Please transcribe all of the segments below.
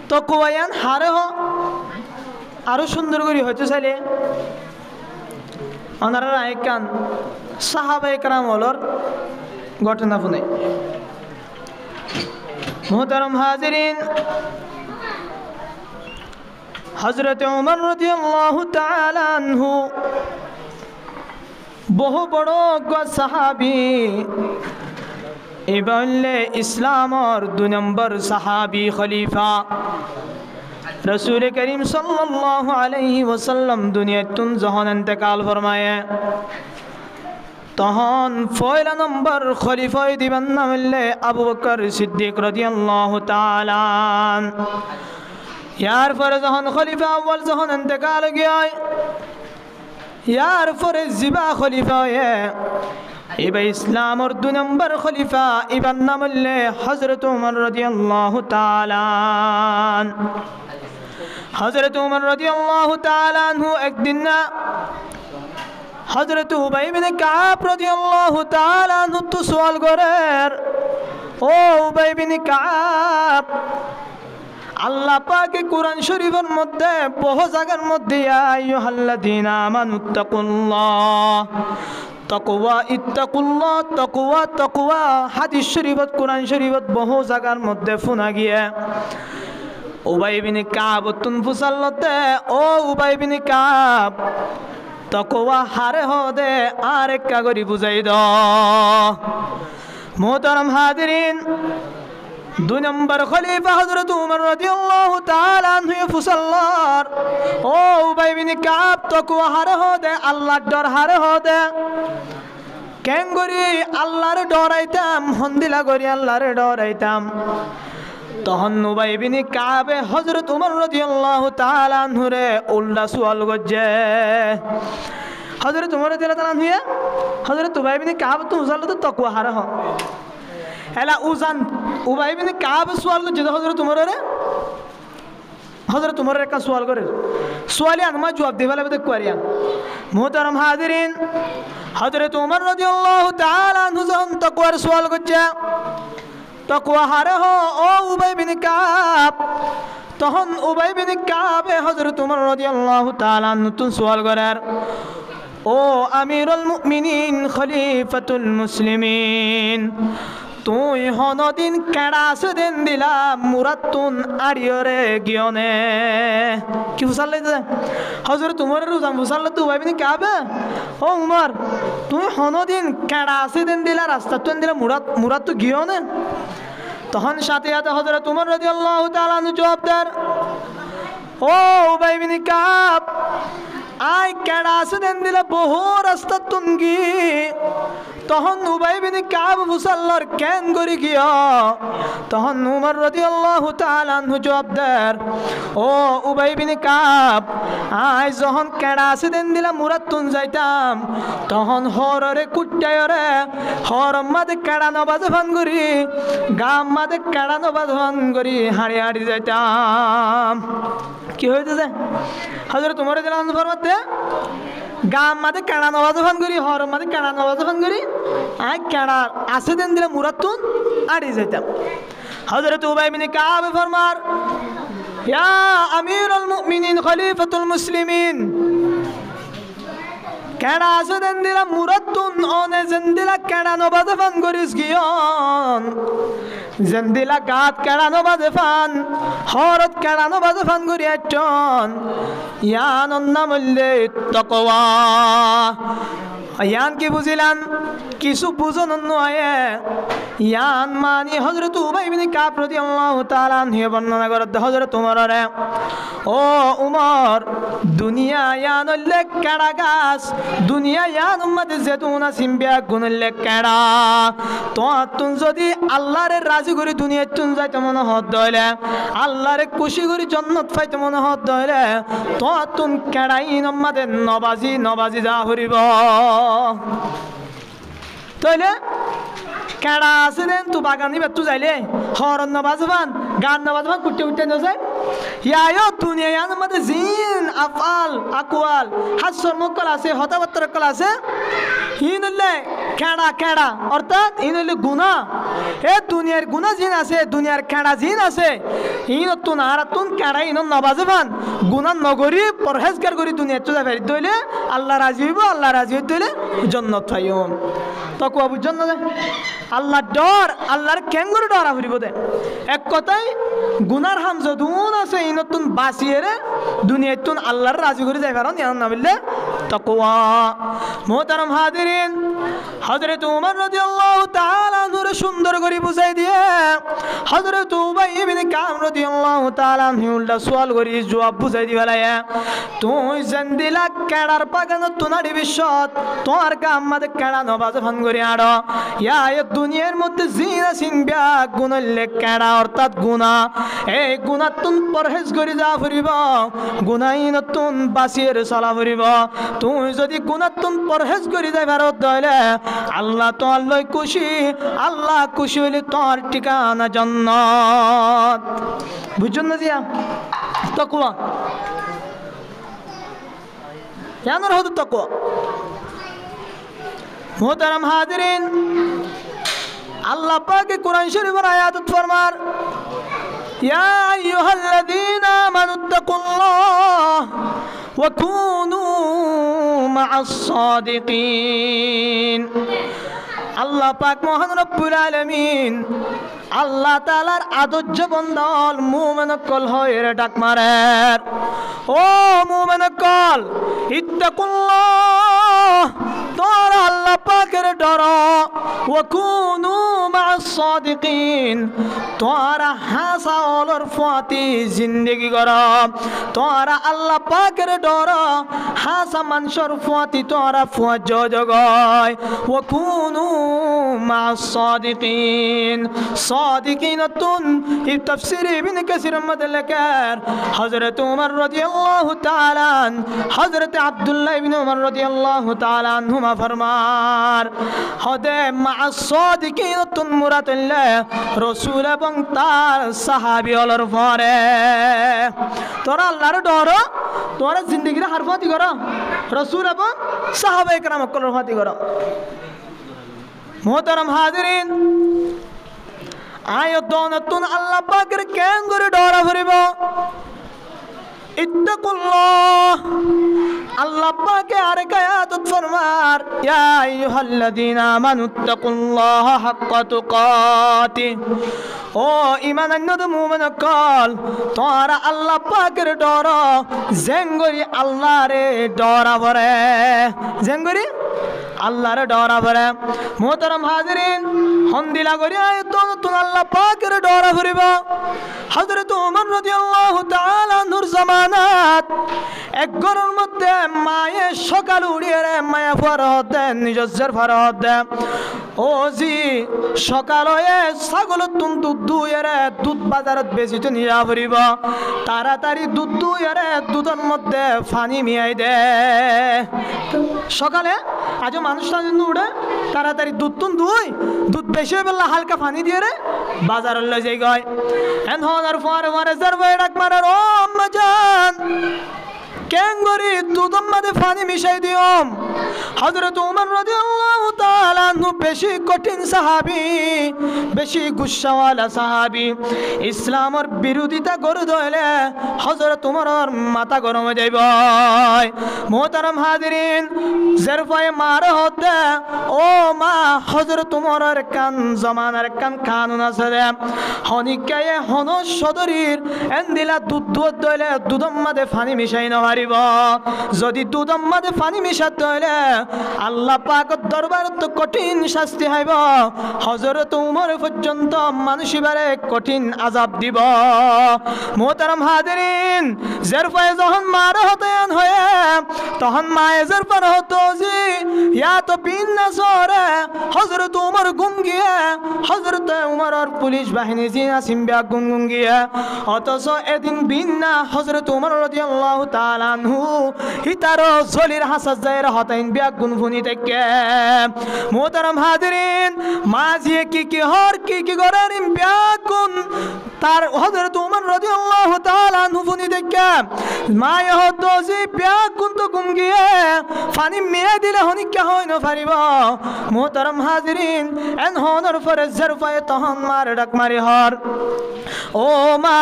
তো কোয়ান হারে হ আরো সুন্দর করে হইতে চাইলে ওনারা রায়কান সাহাবায়ে কেরাম হলর ঘটনা শুনে। মুহতারাম হাজিরিন, হযরত ওমর রাদিয়াল্লাহু তাআলা আনহু বহু বড় সাহাবী, এবারে ইসলামর 2 নম্বর সাহাবী খলিফা रसूल करीम सल्लल्लाहु अलैहि वसल्लम दुनियातुन जहन इंतकाल फरमाए तहन पहला नंबर खलीफा दिबन नामले अबू बकर सिद्दीक रदियल्लाहु ताआला यार पर जहन खलीफा अव्वल जहन इंतकाल गया यार पर जिबा खलीफा है इबा इस्लाम और 2 नंबर खलीफा इबन नामले हजरत उमर रदियल्लाहु ताआला। हजरत उमर रदियल्लाहु ताआला अन्हु एक दिन ना हजरत उबई बिन काब रदियल्लाहु ताआला अन्हु तो सवाल करेर, ओ उबई बिन काब अल्लाह पाक कुरान शरीफर मध्य बहु जागार मध्य या अय्युहाल्लाযীনা আমানুত্তাকুল্লাহ तकवा इत्तकुल्लाह तकवा तकवा हादिस शरीफत कुरान शरीफत बहु जागार मध्य फुना गया। उबाई बिन काब तुम फुसलते ओ उबाई बिन काब तकवा हारे हो दे आरे कागरी बुझाई दो। मोहतरम हाजिरीन, 2 नंबर खलीफा हजरत उमर रदियल्लाहु ताआला अन्हु फुसल्लार ओ उबाई बिन काब तकवा हारे हो दे अल्लाह डर हारे हो दे केंगरी अल्लाहर डराइताम हंदिला गरी अल्लाहर डराइताम। तहन उबाई बिन काबे हजरत उमर रदियल्लाहु ताआला अन्हु रे उल्टा सवाल गजे। हजरत उमर रदियल्लाहु ताआला अन्हु हजरत उबाई बिन काब तो उजाल तो तकवा हारे हो एला उजान उबाई बिन काब सवाल गजे हजरत उमर रे हजरत उमर रे का सवाल करे सवाल अनमा जवाब देवाले बते क्वारिया। मोहतरम हाजिरीन, हजरत उमर रदियल्लाहु ताआला अन्हु जहन तकवार सवाल गजे तकवा हारे हो ओ उबाई बिन काब तहन उबाई बिन काब हजरत उमर रदियल्लाहु ताआला अन्हु तुम सवाल करार, ओ अमीरुल मुमिनीन खलीफातुल मुस्लिमीन তুই হনদিন কেড়াছে দেন দিলা মুরাতুন আড়িয়রে গিয়নে কি ফুসালে হযরত উমরের রুজাম ফুসালে তো ভাইবিনি কাবে ও উমর তুই হনদিন কেড়াছে দেন দিলা রাস্তা তুন দিলা মুরাত তো গিয়নে। তখন সাথে সাথে হযরত উমর রাদিয়াল্লাহু তাআলা আনহু জবাব দেন, ও উবাই বিন কাব আই কেড়াছে দেন দিলা বহু রাস্তা তুনগি। তখন উবাই বিন কাব মুসাল্লার কেন করি গিয়া তখন উমর রাদিয়াল্লাহু তাআলা আনহু জবাব দেন, ও উবাই বিন কাব আই যখন কেড়াছে দেন দিলা মুরাদ তুন যাইতাম তখন হররে কুটায়রে হর মাদে কেড়া নবাজ ভান করি গাম মাদে কেড়া নবাজ ভান করি হাড়ি হাড়ি যাইতাম। কি হইতেছে হযরত উমর রাদিয়াল্লাহু আনহু ফরমাতে গাম মাদে কেড়া নবাজ ভান করি হর মাদে কেড়া নবাজ ভান করি আই কেড়া আছে দেন দিলা মুরাদ তুন আড়ি যাইতাম। हजरत उबई बिन काब फरमार, या अमीरुल मुमिनीन खलीफातुल मुस्लिमीन केड़ा আছে দেন দিলা মুরাতুন ওনে জেন্দিলা কেড়া নবাজ ফান করিস গিয়ন জেন্দিলা গাত কেড়া নবাজ ফান হরত কেড়া নবাজ ফান করি আটন ইয়ান নামলে তাকওয়া यान की बुझिलान किसु बुझन नय यान मानी हजरत उबई बिन काब रादियाल्लाहु ताआला अन्हु वर्णना करत हजरत उमर रे, ओ उमर दुनिया यान ले केड़ा गास दुनिया यान उम्मत जैतूना सिम्बिया गुन ले केड़ा तो तुम जदि अल्लाह रे राजी करी दुनिया तुम जाइते मन हद दइले अल्लाह रे खुशी करी जन्नत पाइते मन हद दइले तो तुम केड़ाई उम्मत नवाजी नवाजी जा हरिब तैले केड़ा আছে দেন তু বাগানি বেতু যাইলে হরন নবাজবান গান নবাজবান কুটে কুটে ন যায় ইয়ায়ো দুনিয়ার মধ্যে জিন আফআল আকওয়াল হাসর মুকল আছে হতাবত্তর কল আছে হিনলে কেড়া কেড়া অর্থাৎ হিনলে গুনাহ এ দুনিয়ার গুণা জিন আছে দুনিয়ার কেড়া জিন আছে ইনতুন আর তুন কেড়া ইন নবাজে ভান গুণা নগরী পরহেজগার করি দুনিয়া চলে ফেরি দইলে আল্লাহ রাজি হইব আল্লাহ রাজি হইতে হইলে জন্নত পাইম তকুয়া বুঝছেন না আল্লাহ ডর আল্লাহর কেঙ্গুর ডরা ফুরিব দে এক কথায় গুনার হাম যদুন আছে ইনতুন বাঁচিয়ে রে দুনিয়াতুন আল্লাহর রাজি করে যাই পারেন ইয়ান না বললে তকুয়া মোহতারাম হাজিরিন হযরত উমর রাদিয়াল্লাহু তাআলা নূর সুন্দর করে বুঝাই দিয়ে হযরত উবাই ইবনে কাব রাদিয়াল্লাহু তাআলা উল্টা সওয়াল করি জবাব বুঝাই দিবা লাগে তুই জন্দিলা কেড়ার পাগান তুনাড়ি বিশ্বত তোর কাম মাদে কেড়া নবাজ ভান করে আড় ইয়া এ দুনিয়ার মধ্যে জিনা সিংবা গুণলে কেড়া অর্থাৎ গুনাহ এই গুনাহ তুন পরহেজ করে যা ফুরিব গুনাহ নতুন বাসির চলা ফুরিব তুই যদি গুনাহ তুন পরহেজ করে যাই ভারত দইলে আল্লাহ তো আল্লাহ খুশি আল্লাহ খুশি হইলে তোর ঠিকানা জান্নাত বুঝছেন না জিয়া তাকওয়া কেন হতো তাকওয়া মোহতারাম হাজিরিন আল্লাহ পাক কোরআন শরীফের আয়াত ফরমার ইয়া আইয়ুহাল্লাযীনা আমানুত্তাকুল্লাহ ওয়া কুনু মা'আস সাদিকিন আল্লাহ পাক মহান রব্বুল আলামিন আল্লাহ তাআলার আদর্য বন্দল মুমিন কল হয় রে ডাক মারের ও মুমিন কল ইত্তাকুল্লাহ তোরা আল্লাহ পাকের ডর ওয়া কুনু মা'আস সাদিকিন তোরা হাসা অলর ফাতি জিন্দেগি কর তোরা আল্লাহ পাকের ডর হাসা মানুষের ফাতি তোরা ফুয়া জগয় ওয়া কুনু মা'আস সাদিকিন সাদিকিনাতুন এই তাফসীর ইবনে কাসির মধ্যে লেখার হযরত উমর রাদিয়াল্লাহু তাআলা হযরত আব্দুল্লাহ ইবনে উমর রাদিয়াল্লাহু তাআলা আনহুমা ফরমান হদে মা'আস সাদিকিনাতুন মুরাদাল্লাহ রাসূল এবং তার সাহাবী হলর পরে তোরা আল্লাহর ডর তোরা জিন্দেগির হারফাতি কর রাসূল এবং সাহাবায়ে কেরাম কলর ফাতি কর মোহতারাম হাজিরিন আয়াত দনতুন আল্লাহ পাকের কেন করে ডরা ভরিব ইত্তাকুল্লাহ আল্লাহ পাকে আরেক আয়াত ফরমার ইয়া আইয়ুহাল্লাযীনা আমানুত্তাকুল্লাহ হাক্কা তুকাতি ও ঈমানান্বিত মুমিন কল তোরা আল্লাহ পাকের ডর জেঙ্গরি আল্লাহরে ডরা ভরে জেঙ্গরি আল্লাহর ডরা ভরে মোহতারাম হাজিরিন হন্দিলা করি আয়াত নতুন আল্লাহ পাকের ডরা ভরিব হযরত ওমর রাদিয়াল্লাহু তাআলা নূর জামানাত এক ঘরের মধ্যে মায়ে সকাল উড়িয়ে রে মায়া ফরহত দেন নিজের ফরহত দেন ও জি সকাল হয়ে ছাগল তুন দুধ দুয়ে রে দুধ বাজারত বেচিতে নিয়ে ভরিব তাড়াতাড়ি দুধ দুয়ে রে দুধের মধ্যে পানি মিয়াই দে সকালে আজও মানুষটা জন্য উঠে তাড়াতাড়ি দুধ তুন দুই দুধ বেশি হয়ে বললে হালকা পানি দিয়ে রে বাজার লই যাই গয় এন হনার পরে পরে যার বই ডাক মারার ও আম্মা জান কেঙ্গরি দুধের মধ্যে পানি মিশাই দিওম হযরত ওমর রাদিয়াল্লাহু তাআলা আনহু বেশি কঠিন সাহাবী বেশি গুসাওয়ালা সাহাবী ইসলামের বিরোধিতা করে দইলে হযরত ওমরের মাথা গরম হয়ে যাইব মোহতারাম হাজিরিন জরফায়ে মার হতে ও মা হযরত ওমরের কান জমানার কান কানুন আছে হনিকায়ে হন সদরীর এন্দিলা দুধ দুধ দইলে দুধের মধ্যে পানি মিশাই না পারিব যদি দুধের মধ্যে পানি মিশাতে হইলে আল্লাহ পাকের দরবার তো কঠিন শাস্তি হইব হযরত উমর পর্যন্ত মানুষিবারে কঠিন আযাব দিব মোহতারাম হাজিরিন জরফায়ে যখন মার হতেন হয়ে তখন মায়ে জরফার হতো জি ইয়া তো বিন নজরে হযরত উমর গুম গিয়ে হযরত উমরের পুলিশ বাহিনী জিনা সিম্বা গুম গিয়ে অথচ এদিন বিন না হযরত উমর রাদিয়াল্লাহু তাআলা আনহু হিতারো জলির হাসাস জায়ের হতাইন বিয়া গুণ ফুনি থেকে মোহতারাম হাজিরিন মাঝিয়ে কি হর কি করার ব্যাগুন তার হযরত ওমর রাদিয়াল্লাহু তাআলা আনহু ফুনি থেকে মায়ে হদোজি ব্যাগুন তো গুম গিয়ে ফানি মেয়ে দিলে হনিকা হয় না পারিব মোহতারাম হাজিরিন এন হনর ফরে জরফায়ে তহন মার ডাক মারি হর ও মা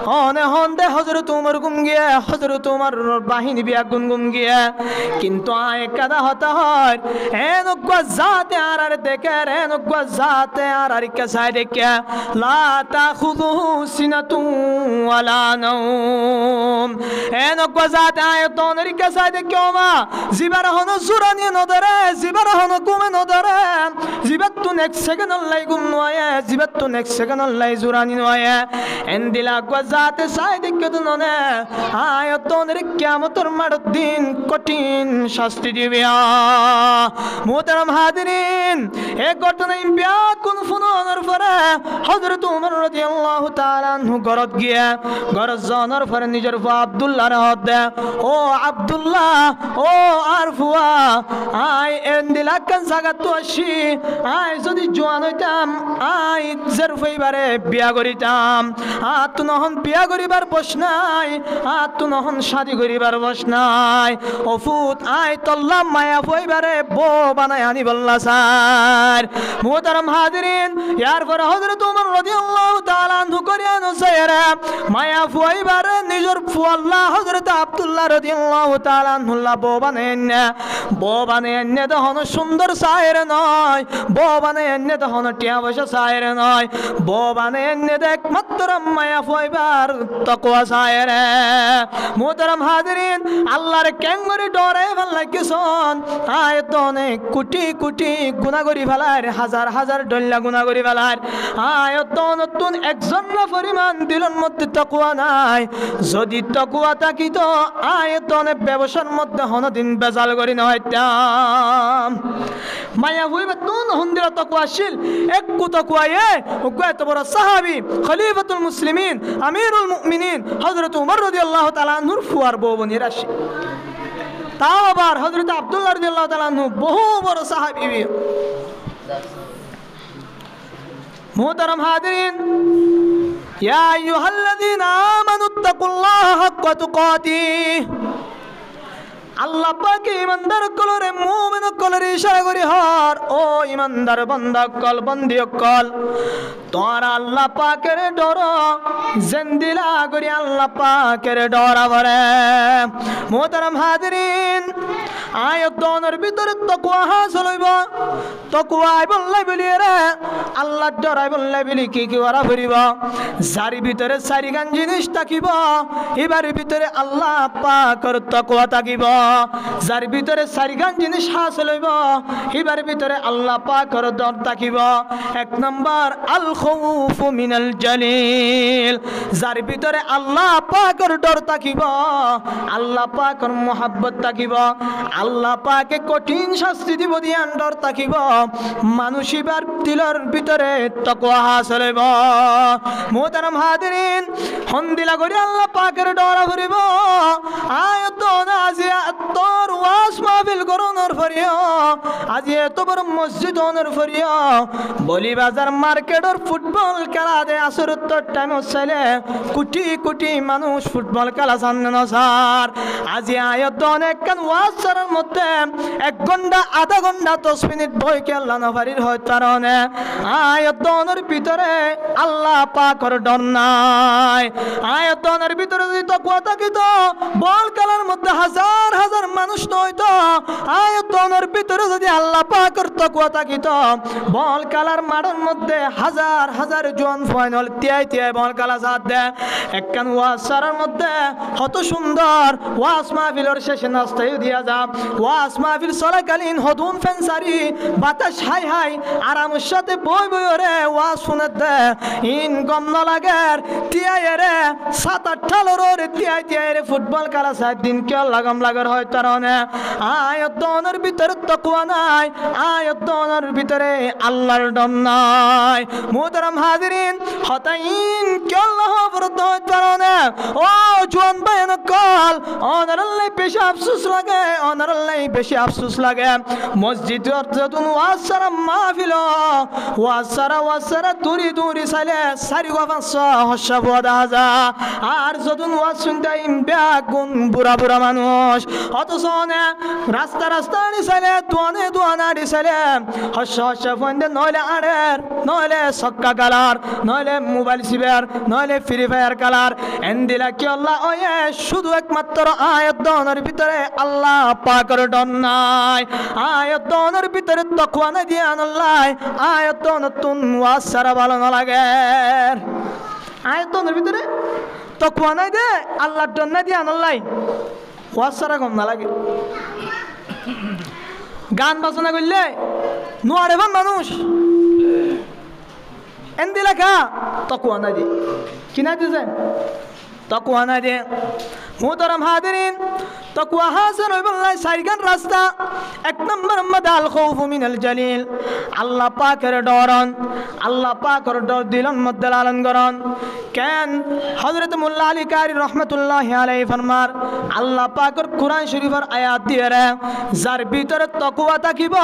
হনে হন্দে হযরত ওমর গুম গিয়ে হযরত ওমর বাহিনী ব্যাগুন গুম গিয়ে কিন্তু আয় কাদা হতা হয় এন গজাতে আর দেখে এন গজাতে আর কাসায় দেখে লা তাখুযুহু সিনাতু ওয়ালা নাওম এন গজাতে আয় তোনের কাসায় দেখে ও মা জিবার হন জুরানি নদরে জিবার হন গুমে নদরে জিবাতুন এক সেকেন্ড লাই গুম নয় জিবাতুন এক সেকেন্ড লাই জুরানি নয় এন দিলা গজাতে সাই দেখে দুননে আয় তোনের কিয়ামতের মাঠ দিন কঠিন শাস্তি দিবে মোহতারাম হাজিরিন এই ঘটনায় ব্যাকুল ফুননের পরে হযরত ওমর রাদিয়াল্লাহু তাআলা আনহু গরত গিয়া গরত জানার পরে নিজের ফুয়া আব্দুল্লাহর হাত দে ও আব্দুল্লাহ ও আর ফুয়া আই এন্দিলা কান জায়গা তো আসি আই যদি জোয়ান হইতাম আই জরফাইবারে বিয়া করিতাম আত নহন বিয়া করিবার বস নাই আত নহন শাদি করিবার বস নাই ও ফুত আই তল্লা মায়া ফইবারে বো বানাই আনি বল্লা স্যার মোহতারাম হাজিরিন ইয়ার পরে হযরত ওমর রাদিয়াল্লাহু তাআলা আনহু করিয়ানো সায়রা মায়া ফইবারে নিজের ফুয়াল্লাহ হযরত আব্দুল্লাহ রাদিয়াল্লাহু তাআলা আনহুল্লাহ বো বানাই নে দহন সুন্দর সায়রে নয় বো বানাই নে দহন টিয়া বসা সায়রে নয় বো বানাই নে দেখ মাত্র মায়া ফইবার তাকওয়া সায়রে মোহতারাম হাজিরিন আল্লাহর কেঙ্গরি ডরে ভাল লাগিছন আয়তনে কোটি কোটি গুনাহ করি ফেলার হাজার হাজার ডল্লা গুনাহ করি ফেলার আয়তন নতুন একজন পরিমাণ দিলের মধ্যে তাকওয়া নাই যদি তাকওয়া থাকিত আয়তনে ব্যবসার মধ্যে হনদিন বেজাল করি না হইতাম মায়া হইবে তুন হন্দিরা তাকওয়া ছিল একটু তাকওয়া এত বড় সাহাবী খলিফাতুল মুসলিমিন আমিরুল মুমিনিন হযরত ওমর রাদিয়াল্লাহু তাআলা আনহুর ফুয়ার বউ বনি রাশি তাও আবার হযরত আব্দুল্লাহ রাদিয়াল্লাহু তাআলা আনহু বহু বড় সাহাবী মোহতারাম হাজিরিন ইয়া আইয়ুহাল্লাযীনা আমানুত্তাকুল্লাহা হাক্কা তুকাতিহ আল্লাহ পাক ইমানদার কলরে মুমিন কলরে ইশারা করি হর ও ইমানদার বান্দা কল বন্দি কল তোর আল্লাহ পাকের ডর জিন্দিলা করি আল্লাহ পাকের ডর ভরে মোহতারাম হাজিরিন আয়াতনের ভিতরে তাকওয়া হাসিল হইব তাকওয়া বললাই বলি রে আল্লাহর ডরাই বললাই বলি কি করা করিব যার ভিতরে চারিগান জিনিস থাকিব এবার ভিতরে আল্লাহ পাকের তাকওয়া থাকিব যার ভিতরে চারিগান জিনিস হাসিল হইব এবার ভিতরে আল্লাহ পাকের ডর থাকিব এক নাম্বার আল খাউফ মিনাল জালিল যার ভিতরে আল্লাহ পাকের ডর থাকিব আল্লাহ পাকের মোহাব্বত থাকিব আল্লাহ পাকে কঠিন শাস্তি দিব দিয়ান ডর থাকিব মানুষিবার দিলের ভিতরে তাকওয়া হাসিল হইব মোহতারাম হাজিরিন হন্দিলা করি আল্লাহ পাকের ডর ভরিব আয়াত আজি তোর ওয়াজ মাহফিল করনের ফরিয়া আজি এত বড় মসজিদ ওনের ফরিয়া বলি বাজার মার্কেটর ফুটবল খেলা দে আসরত টাইম হইছে কোটি কোটি মানুষ ফুটবল খেলা সামনে না স্যার আজি আয়াত অনেক কান ওয়াজ করার মধ্যে 1 ঘন্টা আধা ঘন্টা 10 মিনিট বই খেলা না পারির হয় কারণে আয়াতনের ভিতরে আল্লাহ পাকের ডর নাই আয়াতনের ভিতরে যদি তাকওয়া থাকিত বল খেলার মধ্যে হাজার হাজার মানুষ নয়তো আয়াতনের ভিতরে যদি আল্লাহ পাকের তাকওয়া থাকিত বল খেলার মাঠের মধ্যে হাজার হাজার জন ফাইনাল তিয়াই বল খেলা সাথ দেয় একখান ওয়াজ সারার মধ্যে কত সুন্দর ওয়াজ মাহফিলের শেষে নাস্তায় দিয়া যা ওয়াজ মাহফিল চলাকালীন হদুন ফেন্সারি বাতাস হাই হাই আরামের সাথে বই রে ওয়াজ শুনে দে ইন গম না লাগের তিয়াই রে 7-8 রে তিয়াই রে ফুটবল খেলা 7 দিন কে লাগাম লাগার হয় কারণে আয়াতনের ভিতরে তাকওয়া নাই আয়াতনের ভিতরে আল্লাহর ডর নাই মুহতারাম হাজিরিন হতাইন কে আল্লাহ বরদ হয় কারণে ও জোয়ান বাইন কল অনারাল্লাই বেশি আফসোস লাগে, অনারাল্লাই বেশি আফসোস লাগে। মসজিদ যতন ওয়াজ সারা মাহফিল ওয়াজ সারা দূরি দূরি চাইলে 4-5 হস্যা বুয়া দেখা যা। আর যতন ওয়াজ শুনতে ব্যাগুন বুড়া বুড়া মানুষ, অথচ রাস্তা আনি চাইলে দোয়ানে আনি চাইলে হস্যা ফোনে নইলে আড়ের, নইলে ছক্কা কালার, নইলে মোবাইল সিবের, নইলে ফ্রি ফায়ার কালার। এন্দিলা কি আল্লাহ ওয়ে শুধু একমাত্র আয়াত দনের ভিতরে আল্লাহ পাকের ডর নাই, আয়াত দনের ভিতরে তাকওয়া নাই দিয়ে আল্লাহ আয়াত নতুন ওয়াজ সারা ভালো না লাগে। আয়াত দনের ভিতরে তাকওয়া নাই দে আল্লাহর ডর নাই দিয়ে আল্লাহ ওয়াজ সারা কম না লাগে। গান বাজনা করলে নোয়ারে ভান মানুষ এন্দি লেখা তাকওয়া নাই দিয়ে কিনা দিছে তাকওয়া নাই দিয়ে। মুহতারাম হাজিরিন, তাকওয়া হাসিল হইবল্লাই সাইগান রাস্তা। 1 নম্বর মাদাল খাউফু মিনাল জালিল, আল্লাহ পাকের ডরন, আল্লাহ পাকের ডর দিলন মধ্যে লালন করন। কেন হযরত মোল্লা আলী কারি রহমাতুল্লাহি আলাইহি ফরমার আল্লাহ পাকের কোরআন শরীফের আয়াত দিয়ে রে যার ভিতরে তাকওয়া থাকিব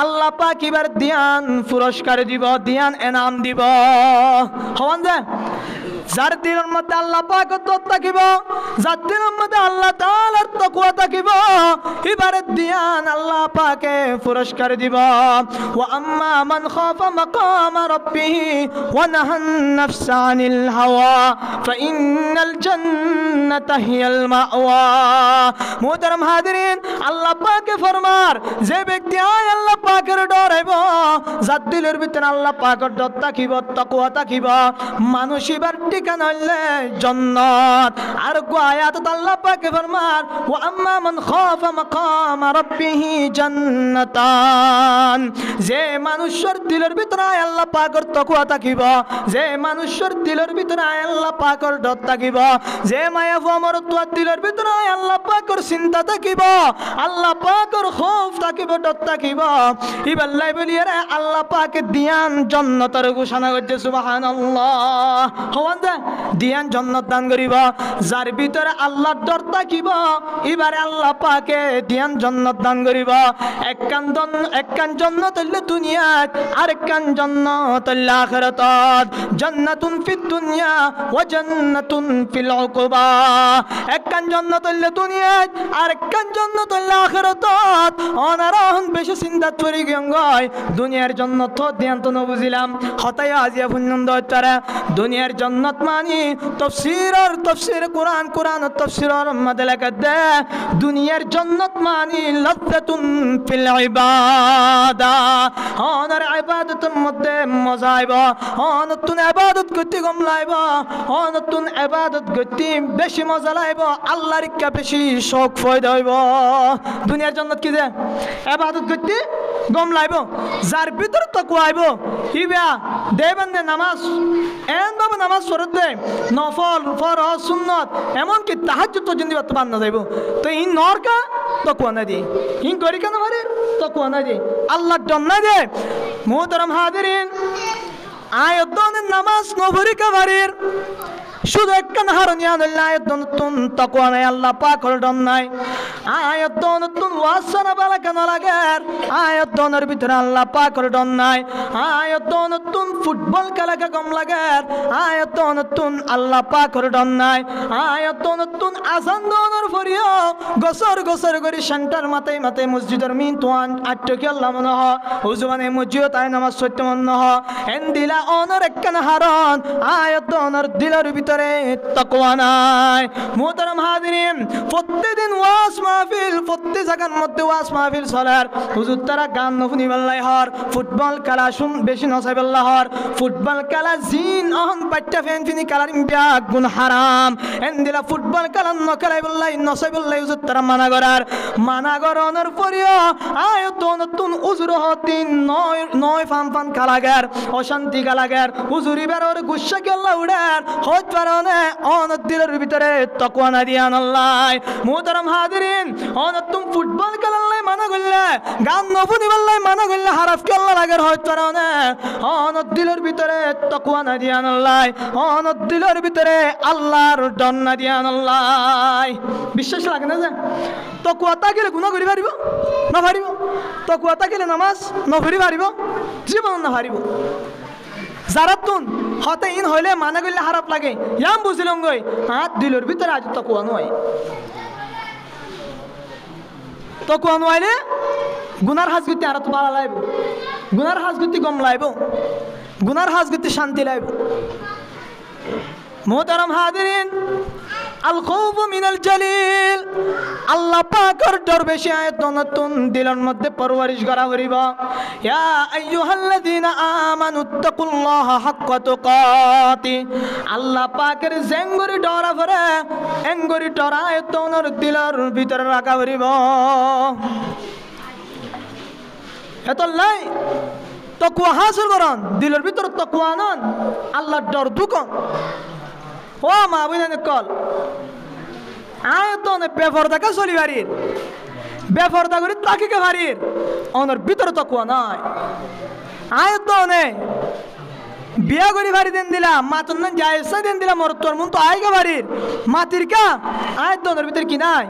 আল্লাহ পাক এবার দিয়ান পুরস্কার দিব, দিয়ান এনাম দিব। হওয়ান যায় যার দিলের মধ্যে আল্লাহ পাকের ডর থাকিব, যার দিলের মধ্যে আল্লাহ তাআলার তাকওয়া থাকিব এবারে দিয়ান আল্লাহ পাকে পুরস্কার দিব। ওয়া আম্মা মান খাফা মাকামা রাব্বিহি ওয়া নাহান নাফসা আনিল হাওয়া ফাইন্নাল জান্নাতা হিয়াল মাওয়া। মুহতারাম হাজিরিন, আল্লাহ পাকে ফরমার যে ব্যক্তি আয় আল্লাহ পাকের ডর হইব, যার দিলের ভিতরে আল্লাহ পাকের ডর থাকিব, তাকওয়া থাকিব, মানুষ এবার ঠিকানা হইলে জান্নাত। আর আয়াত আল্লাহ পাকে ফরমার ওয়া আম্মা মান খাফা মাকামা রাব্বিহি জান্নাতান, যে মানুষের দিলের ভিতরে আল্লাহ পাকের তাকওয়া থাকিব, যে মানুষের দিলের ভিতরে আল্লাহ পাকের ডর থাকিব, যে মায়া মমত্ব দিলের ভিতরে আল্লাহ পাকের চিন্তা থাকিব, আল্লাহ পাকের খৌফ থাকিব, ডর থাকিব, ইবাল্লাই বলিয়ে রে আল্লাহ পাকে দিয়ান জান্নাতের ঘোষণা করছে। সুবহানাল্লাহ। হওয়ান যায় দিয়ান জান্নাত দান করিব যার ভিতরে আল্লাহর ডর থাকিব, এবারে আল্লাহ পাকে দিয়ান জান্নাত দান করিব। একখান জান্নাত হইল দুনিয়াত, আরেকখান জান্নাত হইল আখিরাতত। জান্নাতুন ফিদ দুনিয়া ওয়া জান্নাতুন ফিল উকুবা। একখান জান্নাত হইল দুনিয়াত, আরেকখান জান্নাত হইল আখিরাতত। অনারহন বেশি চিন্তা করি গঙ্গায় দুনিয়ার জান্নাত তো ধ্যান তো বুঝিলাম হতায় আজিয়া ফুন্নন্দ হচ্ছে দুনিয়ার জান্নাত মানি তফসির কোরআন তফসিরের মধ্যে লেখা দে দুনিয়ার জান্নাত মানি লাজ্জাতুন ফিল ইবাদা। অনার ইবাদতের মধ্যে মজা আইব, নতুন ইবাদত করতে কম লাইব, নতুন ইবাদত করতে বেশি মজা লাইব, আল্লাহর ইচ্ছা বেশি শোক ফয়দা হইব। দুনিয়ার জান্নাত কি যে ইবাদত করতে গম লাইব, যার ভিতরে তাকওয়া আইব ইবা দেবন্দে নামাজ এমনভাবে নামাজ পড়ে দে নফল ফরজ সুন্নত এমনকি তাহাজ্জুদ পর্যন্ত বাদ না যাইব। তো ইন নরকা তাকওয়া না দি, ইন করি কেন পারে তাকওয়া না দি, আল্লাহর ডর না দে। মুহতারাম হাজিরিন, আয়াতনের নামাজ নফরি কাবারির শুধু একখান হারনিয়া নইলে আয়াত নতুন তাকওয়া নাই, আল্লাহ পাকের ডর নাই। আয়াত নতুন ওয়াজ শোনা ভালো কেন লাগে, আয়াত দনের ভিতরে আল্লাহ পাকের ডর নাই। আয়াত নতুন ফুটবল খেলাকে কম লাগে, আয়াত নতুন আল্লাহ পাকের ডর নাই। আয়াত নতুন আজান দনের ফরিও গসর করে সেন্টার মাথায় মসজিদের মিন তোয়ান আটকে আল্লাহ মনে হ হুজুবানে মসজিদ তাই নামাজ সত্য মনে হ এন্দিলা অনর একখান হারন আয়াত দনের দিলের ভিতরে তাকওয়া নাই। মুহতারাম হাজিরিন, প্রত্যেকদিন ওয়াজ মাহফিল, প্রত্যেক জায়গার মধ্যে ওয়াজ মাহফিল চলার হুজুর তারা গান নফুনি বেল্লাই হর, ফুটবল খেলা শুন বেশি নসাই বেল্লা হর, ফুটবল খেলা জিন অহন পাট্টা ফেন ফিনি খেলার ব্যাগ গুণ হারাম এন্দিলা ফুটবল খেলা নখেলাই বেল্লাই নসাই বেল্লাই হুজুর তারা মানা করানোর পরেও আয়ত নতুন উজুর হতিন নয় ফান কালাগার অশান্তি কালাগার হুজুরি বেরোর গুসা কেল্লা উড়ার হজ কারণে অনত দিলের ভিতরে তাকওয়া না দিয়ান আল্লাহ মুহতারাম হাজিরিন অনত তুম ফুটবল খেলাল্লাই মানা করলে গান নফুনি বললাই মানা করলে হারাফ কি আল্লাহ লাগের হয় কারণে অনত দিলের ভিতরে তাকওয়া না দিয়ান আল্লাহ অনত দিলের ভিতরে আল্লাহর ডর না দিয়ান আল্লাহ বিশ্বাস লাগে না যে তাকওয়া থাকিলে গুনাহ করি পারিব না পারিব তাকওয়া থাকিলে নামাজ নফরি পারিব জীবন না পারিব জারাতুন হতে ইন হইলে মানা করলে খারাপ লাগে ইয়াম বুঝিলাম গই হাত দিলের ভিতরে আজ তাকওয়া নয় তাকওয়া নইলে গুনার হাজগুতি আর তো ভালো লাইব গুনার হাজগুতি কম লাইব গুনার হাজগুতি শান্তি লাইব মুহতারাম হাজিরিন আল খাউফু মিনাল জালিল আল্লাহ পাকের ডর বেশি আয়াত নতুন দিলের মধ্যে পরওয়ারিশ করা করিব ইয়া আইয়ুহাল্লাযীনা আমানুত্তাকুল্লাহা হাক্কা তুকাতি আল্লাহ পাকের জেঙ্গরি ডরা করে এঙ্গরি ডরা আয়াত নর দিলের ভিতরে রাখা করিব এতলাই তাকওয়া হাসিল করন দিলের ভিতরে তাকওয়া আনন আল্লাহর ডর দুকন ও মা বুঝেন কল আয়ত বেফরদা কা চলি বাড়ির বেফরদা করি তাকিকে বাড়ির অনর ভিতরে তাকওয়া নাই আয়ত নে বিয়া করি বাড়ি দেন দিলা মাতন না জায়েজা দেন দিলা মর তোর মন তো আইগা বাড়ির মাতির কা আয়ত অনর ভিতরে কি নাই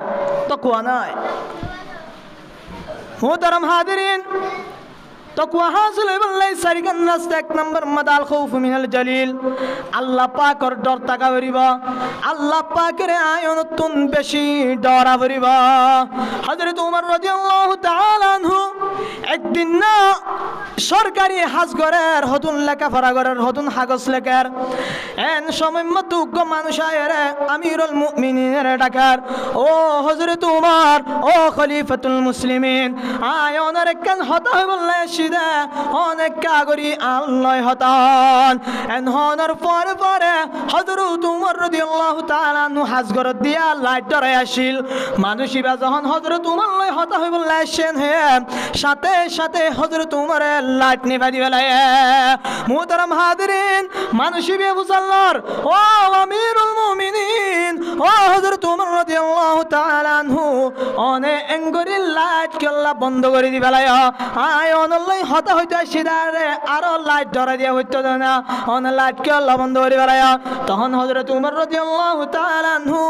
তাকওয়া নাই মুহতারাম হাজিরিন তাকওয়া হাসিল হইবাল্লাই সারিগান রাস্তা এক নম্বর মাদাল খাউফ মিনাল জালিল আল্লাহ পাকের ডর থাকা করিব আল্লাহ পাকের আয়াতন বেশি ডরা করিব হযরত ওমর রাদিয়াল্লাহু তাআলা আনহু একদিন না সরকারি হাজগরের হতুন লেখাপড়া করার হতুন কাগজ লেখার এন সময় মতো মানুষ আয়রে আমিরুল মুমিনিনের ডাকার ও হযরত ওমর ও খলিফাতুল মুসলিমিন আয় ওনার কেন হতা হইবাল্লাই অনেক কাগরি আল্লাহ হতান এন হনার পরে পরে হযরত ওমর রাদিয়াল্লাহু তাআলা আনহু হাজগর দিয়া লাইট ধরে আসিল মানুষিবা যখন হযরত ওমর লয় হতা হইব লাইছেন হে সাথে সাথে হযরত ওমরের লাইট নিভা দিবেলায় মুহতারাম হাজিরিন মানুষিবে বুঝাল্লার ও আমিরুল মুমিনিন ও হযরত ওমর রাদিয়াল্লাহু তাআলা আনহু অনে এঙ্গরি লাইট কেল্লা বন্ধ করে দিবেলায় আয় অনল্লাই হতা হইতো সিদারে আরো লাইট ধরা দিয়া হইতো না অন লাইট কেল্লা বন্ধ করে বেলায় তখন হযরত ওমর রাদিয়াল্লাহু তাআলা আনহু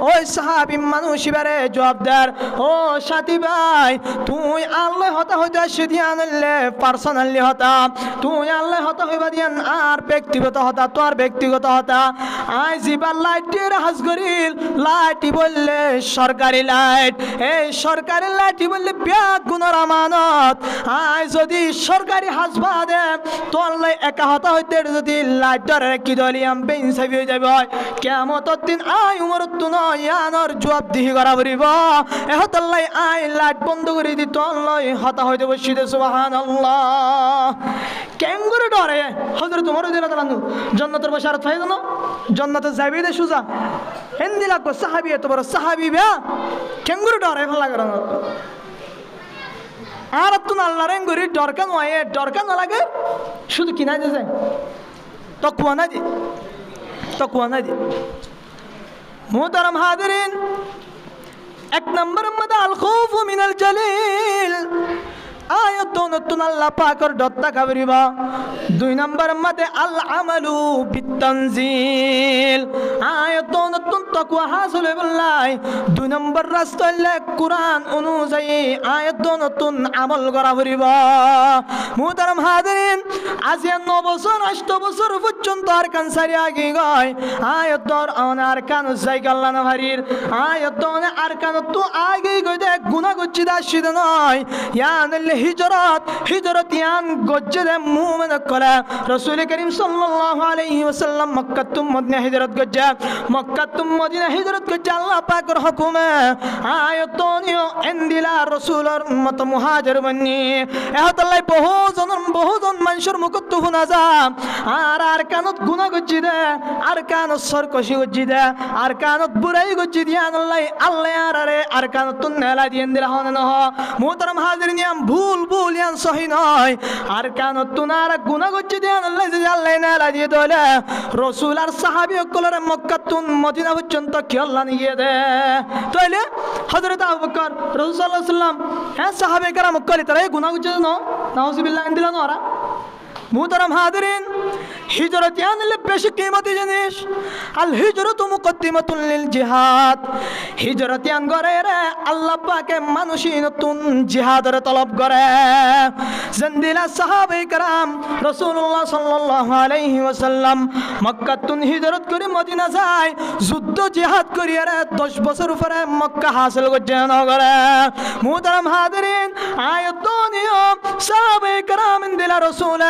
ওই সাহাবী মানুষিবারে জবাবদার ও সাথী ভাই তুই আল্লাহ হতা হইতো সিদিয়া আনলে পার্সোনালি হতা তুই আল্লাহ হতা হইবা দিয়ান আর ব্যক্তিগত হতা তোর ব্যক্তিগত হতা আই জিবার লাইটের হাজ করিল লাইটি বললে সরকারি লাইট এই সরকারি লাইটি বললে ব্যাগ গুণর আমানত আই যদি সরকারি হাসপাতালে তোর লাই একা হতা হইতে যদি লাইটার কি দলিয়াম বেইনসাফি হয়ে যাবে কিয়ামতের দিন আই উমর তুন ইয়ানর জবাবদিহি করা পড়িব এহতার লাই আই লাইট বন্ধ করে দি তোর লাই হতা হইতে বসিতে সুবহানাল্লাহ কেঙ্গুরে ডরে হযরত ওমর রাদিয়াল্লাহু তাআলা জান্নাতের বশারত পাই জানো জান্নাতে যাইবে দে সুজা হিন্দি লাগবে সাহাবী এত বড় সাহাবী বে কেঙ্গুরে ডরে ভালো লাগে না আর তুন আল্লাহ রেঙ্গুরি ডরকান ওয়ে ডরকান না লাগে শুধু কিনা যায় তাকওয়া না দি মুহতারাম হাজিরিন এক নম্বর মধ্যে আল খাউফু মিনাল জালিল আয়াত নতুন আল্লাহ পাকের ডর থাকা করিবা দুই নম্বর মধ্যে আল আমালু বিতানজিল আয়াত নতুন তাকওয়া হাসিল হইবাল্লাই দুই নম্বর রাস্তা হইলে কোরআন অনুযায়ী আয়াত নতুন আমল করা করিবা মুহতারাম হাজিরিন আজ 9 বছর 8 বছর পর্যন্ত আর কানসারি আগে গয় আয়াত আর কান জায়গা আল্লাহ না ভারির আয়াত আর কান তো আগে গই দেখ গুনাহ করছি দাসিদ নয় ইয়ান হিজরত ইয়ান গজ্জে মুমিন করা রাসূল করিম সাল্লাল্লাহু আলাইহি ওয়াসাল্লাম মক্কা তুম মদিনা হিজরত গজ্জা মক্কা তুম মদিনা হিজরত করছে আল্লাহ পাকের হুকুমে আয়তনিও এন্দিলা রাসূলের মত মুহাজির বন্নি এহতাল্লাই বহুজন মানুষের মুখত শুনা যা আর কানত গুনাহ গজ্জি দে আর কানত সরকশি গজ্জি দে আর কানত বুরাই গজ্জি দিয়া আল্লাহ আর কানত তুন নেলা দিয়ে দিলা হন নহ মুহতারাম হাজিরিন ইয়াম ভুল ইয়ান সহি নয় আর কানত তুন আর গুনাহ গজ্জি দিয়া আল্লাহ নেলা দিয়ে দলে রাসূল আর সাহাবী সকলের মক্কা তুন মদিনা পর্যন্ত কি আল্লাহ নিয়ে দে তাইলে হযরত আবু বকর রাসূল সাল্লাল্লাহু আলাইহি ওয়াসাল্লাম হ্যাঁ সাহাবে کرام কলি তারা গুনাহ গজ্জি নো নাউযুবিল্লাহ দিলা নরা মুহতারাম হাজিরিন হিজরত ইয়ানলে বেশি কিমতি জিনিস আল হিজরতু মুকদ্দিমাতুন লিল জিহাদ হিজরত ইয়ান করে রে আল্লাহ পাকে মানুষই নতুন জিহাদের তলব করে জন্দিলা সাহাবে کرام রাসূলুল্লাহ সাল্লাল্লাহু আলাইহি ওয়াসাল্লাম মক্কা তুন হিজরত করে মদিনা যায় যুদ্ধ জিহাদ করি রে 10 বছর পরে মক্কা হাসিল করছে নগরে মুহতারাম হাজিরিন আয়াতুনিও সাহাবে کرام দিলা রাসূল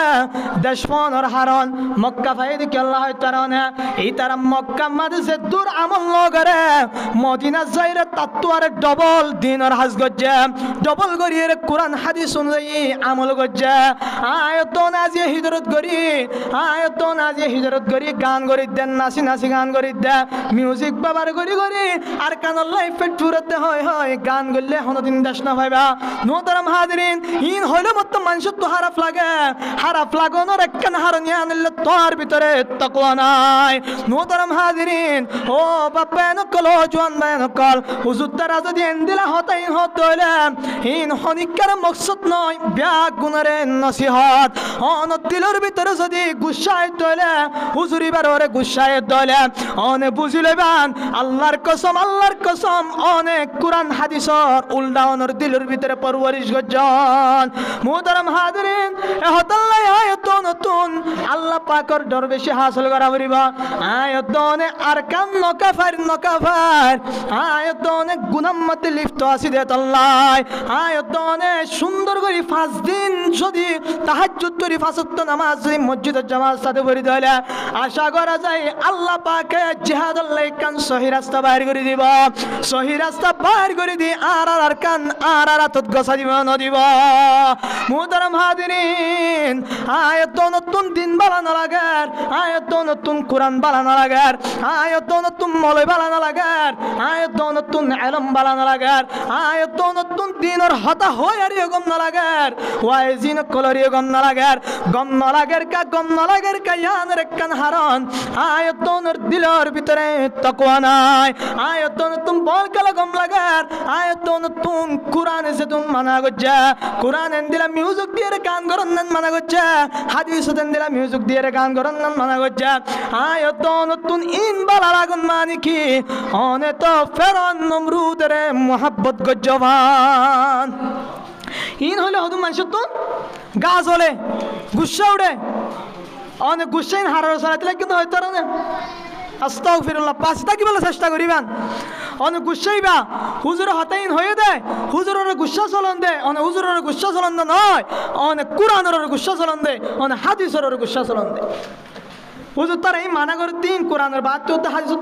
দেশফনর হারন মক্কা ফাইদি কি আল্লাহ তারানে এই তারা মক্কা মাদ্রাসা দূর আমল লগরে মদিনা যাইরে তাত্তুয়ারে ডবল দিনের হাজ গজ্জে ডবল গরিয়ে কোরআন হাদিস অনুযায়ী আমল গজ্জে আয়াতন আজি হিজরত করি গান করি দেন নাচি গান করি দে মিউজিক বাবার করি আর কানর লাইফ ফুরতে হয় গান গললে হনদিন দেশ না ভাইবা মুহতারাম হাজিরিন ইন হইলে মত মানুষ তো হারাফ লাগানোর একখান হারনিয়া আনলে তোর ভিতরে তাকওয়া নাই মুহতারাম হাজিরিন ও বাপেন কল জওয়ান বেন কল হুজুর তারা যদি এন্দিলা হতাই হতলে ইন হনিকার মকসদ নয় ব্যাগ গুনারে নসিহত অন দিলের ভিতরে যদি গুসায় তলে হুজুরি বারে গুসায় তলে অনে বুঝিলেবান আল্লাহর কসম অনেক কোরআন হাদিসর উল্টা অনর দিলের ভিতরে পরওয়ারিশ গজন মুহতারাম হাজিরিন হতাল্লাই আয়াত নতুন আল্লাহ পাকের ডর বেশি হাসিল করা পড়িবা আয়াতনে আরকান নকাফার আয়াতনে গুনাহমতে লিপ্ত আছে দে আল্লাহ আয়াতনে সুন্দর করে 5 দিন যদি তাহাজ্জুদ করি 5 ওয়াক্ত নামাজ মসজিদের জামাত সাথে পড়ি দিলে আশা করা যায় আল্লাহ পাকে জিহাদুল লাইকান সহি রাস্তা বাইর করে দিব সহি রাস্তা বাইর করে দি আর আরকান আর আরাতত গসা দিব ন দিব মুহতারাম হাজিরিন আয়াত নতুন দিন বানানো লাগার আয়াত নতুন কোরআন বানানো লাগার আয়াত নতুন মৌলবী বানানো লাগার আয়াত নতুন ইলম বানানো লাগার আয়াত নতুন দিনের হতা হয় আর গম না লাগার ওয়াইজিন কলরি গম না লাগার কা ইয়ানের কান হারান আয়াত নর দিলের ভিতরে তাকওয়া নাই আয়াত নতুন বল কালা গম লাগার আয়াত নতুন কোরআন সে তুম মানা গজ্জা কোরআন এন্দিলা মিউজিক দিয়ে গান করন মানা গজ্জা হাদিস দিলা মিউজিক দিয়ে গান করন মানা গজ্জা আয়াত নতুন ইন বালা লাগুন মানে কি অনে তো ফেরন নমরুদের মোহাব্বত গজ্জবান ইন হলে হদুম মানুষ তো গাছ হলে গুসা উড়ে অনেক গুসাইন হারার সারাতিলে কিন্তু হয়তো না আস্তাগফিরুল্লাহ পাঁচটা কি বলে চেষ্টা করিবান অনেক গুসাইবা হুজুর হতাইন হয়ে দেয় হুজুরের গুসা চলন দে অনেক হুজুরের গুসা চলন নয় অনেক কোরআনের গুসা চলন দে অনেক হাদিসের গুসা চলন দে হুজুর তারা এই মানা করে তিন কোরআনের বাদ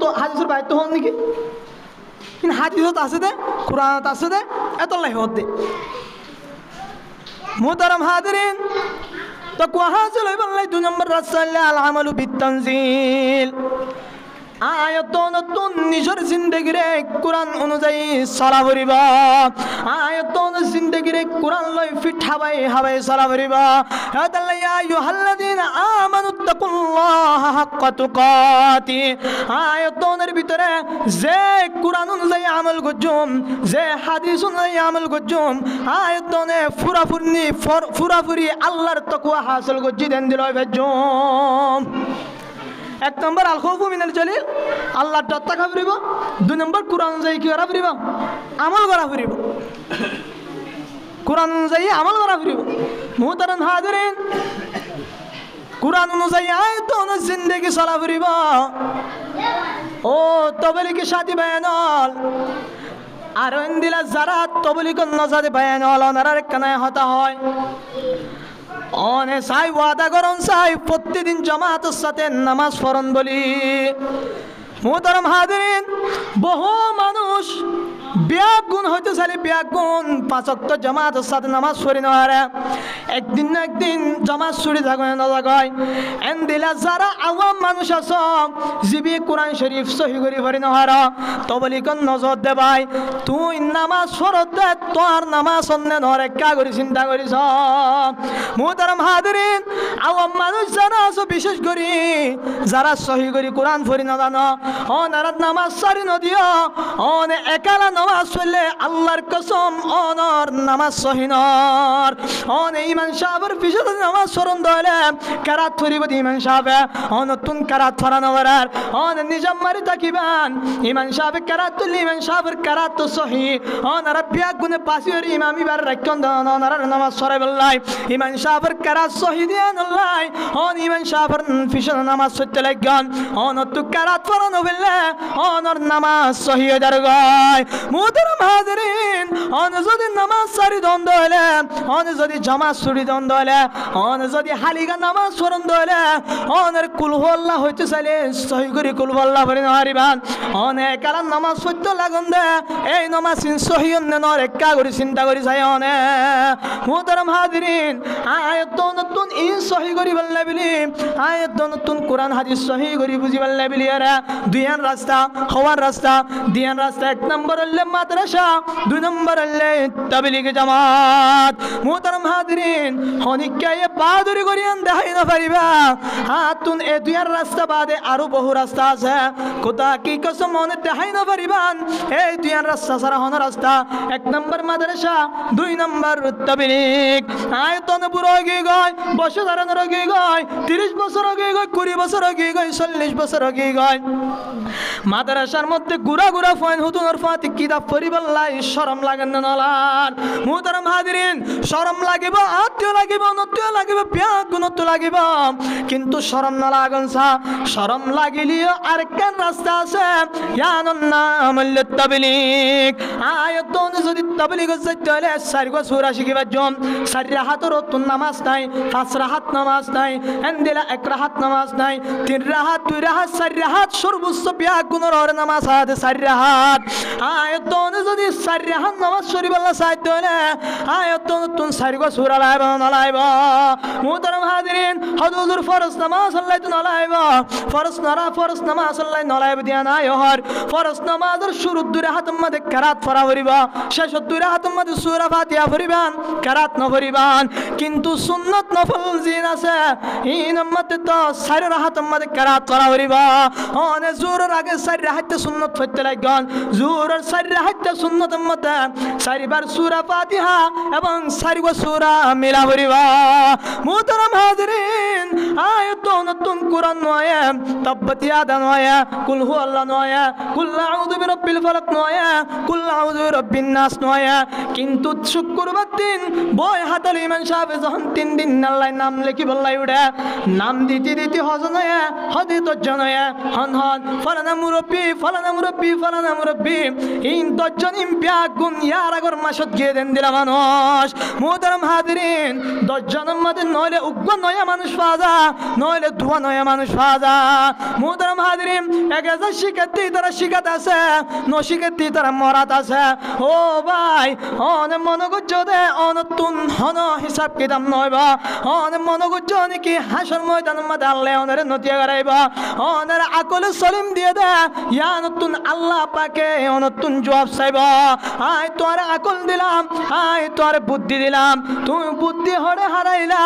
তো হাদিসের বাইর তো হন নাকি কিন্তু হাদিসত আছে দে কোরআনত আছে দে এত লাই হত দে মুহতারাম হাজিরিন তো কোহাসিল হইবাল্লাই 2 নম্বর রাসাল আল আমালু বিতানজিল আয়াত নতুন নিজের জিন্দেগিরে কোরআন অনুযায়ী চলা ফুরিবা আয়াত জিন্দেগিরে কোরআন লই ফিট হাবাই চলা ফুরিবা আল্লাহ ইয়া আইয়ুহাল্লাযীনা আমানুত্তাকুল্লাহা হাক্কা তুকাতি আয়াতের ভিতরে যে কোরআন অনুযায়ী আমল করজুম যে হাদিস অনুযায়ী আমল করজুম আয়াতনে ফুরাফুরি আল্লাহর তাকওয়া হাসিল করজি দেন দিল ভেজুম 1 নম্বর আল খাউফু মিনাল জালিল আল্লাহর ডর থাকা ফুরিব 2 নম্বর কোরআন অনুযায়ী কি করা ফুরিব আমল করা ফুরিব কোরআন অনুযায়ী আমল করা ফুরিব মুহতারাম হাজিরিন কোরআন অনুযায়ী আয়াত অনুযায়ী জিন্দেগি চলা ফুরিব ও তবলিগি সাথী বায়ানল আর দিলা যারা তবলিগ নজাদে বায়ানল ওনার কানায় হতা হয় অনে সাই ওয়াদা করন সাই প্রতিদিন জামাতের সাথে নামাজ পড়ন বলি মুহতারাম হাজিরিন, বহু মানুষ ব্যাগুণ হইতে চাইলে ব্যাগুণ 5 ওয়াক্ত জামাতের সাথে নামাজ পড়ি না হারে, একদিন না একদিন জামাত ছুটি থাকবে না থাকয়। এন্দিলা যারা আওয়াম মানুষ আছো জিবি কোরআন শরীফ সহি করি পড়ি না হার, তবলিকন নজর দে ভাই, তুই নামাজ পড়তে তোর নামাজ অন্য নরে কা করে চিন্তা করিস। মুহতারাম হাজিরিন, আওয়াম মানুষ যারা আছো বিশেষ করে যারা সহি করি কোরআন পড়ি না জানো, অনার নামাজ সারি নদিও, অনে একালা নামাজ পড়লে আল্লাহর কসম অনর নামাজ সহিনর। অন ইমান সাহেবের পিছনে নামাজ স্মরণ ধরে কারাত ফরিব ইমান সাহেবে অনতুন কারাত ফরানো করার অন নিজাম মারি থাকিবান ইমান সাহেব কারাত তুলি ইমান সাহেবের কারাত তো সহি অনার বিয়াক গুনে পাশির ইমামি বার রাখন অনার নামাজ সরাই বললাই ইমান সাহেবের কারাত সহি দিয়ে নলাই অন ইমান সাহেবের পিছনে নামাজ সত্যি লাগন অনতু কারাত ফরানো বললে অনর নামাজ সহি হয়ে গয়। মুহতারাম হাজিরিন, অন যদি নামাজ সারি দ্বন্দ্ব হলে, অন যদি জামাত ছুটি দ্বন্দ্ব হলে, অন যদি হালিকা নামাজ স্মরণ হলে, অনের কুলহল্লা হইতে চাইলে সহি করে কুলহল্লা ভরি নারিবান অনেক কালাম নামাজ সত্য লাগুন দে এই নামাজ সহি অন্য নর একা করে চিন্তা করি চাই অনে। মুহতারাম হাজিরিন, আয়াত নতুন ই সহি করি বললে বিলি, আয়াত নতুন কোরআন হাদিস সহি করি বুঝি বললে বিলি এরা দুইয়ান রাস্তা হওয়ার রাস্তা দিয়ান রাস্তা। 1 নম্বর হলে মাদ্রাসা, 2 নম্বর হলে তাবলীগ জামাত। মুহতারাম হাজিরিন, হনিকায়ে বাহাদুরি করিয়ান দেখাই না পারিবা হাতুন এ দুইয়ার রাস্তা বাদে আরো বহু রাস্তা আছে, কোথা কি কসম মনে দেখাই না পারিবান এই দুইয়ার রাস্তা ছাড়া হন রাস্তা। 1 নম্বর মাদ্রাসা, 2 নম্বর তাবলীগ। আয়তন বুড়ো হয়ে গয়, বছর ধারণের হয়ে গয়, 30 বছর হয়ে গয়, 20 বছর হয়ে গয়, 40 বছর হয়ে গয়। মাদ্রাসার মধ্যে গুড়া গুড়া ফয়েন হুতুনের ফাতি কিতাব পরিবাল্লাই শরম লাগেন না নলার। মুহতারাম হাজিরিন, শরম লাগিব, আত্মীয় লাগিব, নত্য লাগিব, ব্যাগুণত্ব লাগিব, কিন্তু শরম না লাগন সা শরম লাগিলিও আরেকখান রাস্তা আছে ইয়ানুন নাম তাবলীগ। আয়াতন যদি তাবলীগ যাইতে হলে 4 গো সূরা শিখিবার জন্য 4 রাহাতের অতুন নামাজ নাই, 5 রাহাত নামাজ নাই, এন্দিলা 1 রাহাত নামাজ নাই, 3 রাহাত, 2 রাহাত, 4 রাহাত সর্বোচ্চ ব্যাগুণের ওর নামাজ আছে 4 রাহাত। আয়াতন যদি 4 রাহাত নামাজ শরীফ আল্লাহ চাইতে হলে আয়াতন তুন 4 গো সূরা লাইব না লাইব। মুহতারাম হাজিরিন, হুজুর ফরজ নামাজ আল্লাহ তো লাইব, ফরজ নামাজ আল্লাহ নলাইব দিয়া নাই হর। ফরজ নামাজের শুরু 2 রাহাতের মধ্যে কিরাত পড়া হরিব, শেষ 2 রাহাতের মধ্যে সূরা ফাতিহা পড়িবান, কিরাত ন পড়িবান। কিন্তু সুন্নাত নফল জিন আছে ইন মধ্যে তো 4 রাহাতের মধ্যে কিরাত পড়া হরিব। অনে জোরের আগে 4 রাহাতে সুন্নাত পড়তে লাগন, জোরের 4 রাহাতে সুন্নাতের মধ্যে 4 বার সূরা ফাতিহা এবং 4 গো সূরা মিলা হরিব। মুহতারাম হাজিরিন, আয়াত নতুন কোরআন নয়, তাব্বাত ইয়াদা নয়, কুল হু আল্লাহ নয়, কুল আউযু বিরাব্বিল ফালাক নয়, কুল আউযু বিরাব্বিন নাস নয়। কিন্তু শুক্রবার দিন বই হাতাল ইমান সাহেব যখন 3 দিন আল্লাহ নাম লেখি বললাই উড়ে নাম দিতে দিতে হজ নয়, হদি তো জনয় হন হন ফলানা মুরব্বী ফলানা মুরব্বী ফলানা মুরব্বী ইন দশজন ব্যাগুণ ইয়ার আগর মাসত গিয়ে দেন দিলা মানুষ। মুহতারাম হাজিরিন, 10 জনের মধ্যে নইলে উগ্র নয়া মানুষ পাওয়া যা, নইলে ধোয়া নয়া মানুষ পাওয়া যা। মুহতারাম হাজিরিন, 1000 শিক্ষার্থী তারা শিখাত আছে, নশিক্ষার্থী তারা মরাত আছে। ও ভাই, অনে মনে করছো দে অনতুন হন হিসাব কিতাব নইবা, অনে মনে করছো নাকি হাসর ময়দানের মধ্যে আল্লাহ অনের নতিয়া করাইবা, অনের আকলে সলিম দিয়ে দে ইয়া নতুন আল্লাহ পাকে অনতুন জবাব চাইবা। আয় তোর আকল দিলাম, আয় তোর বুদ্ধি দিলাম, তুমি বুদ্ধি হরে হারাইলা,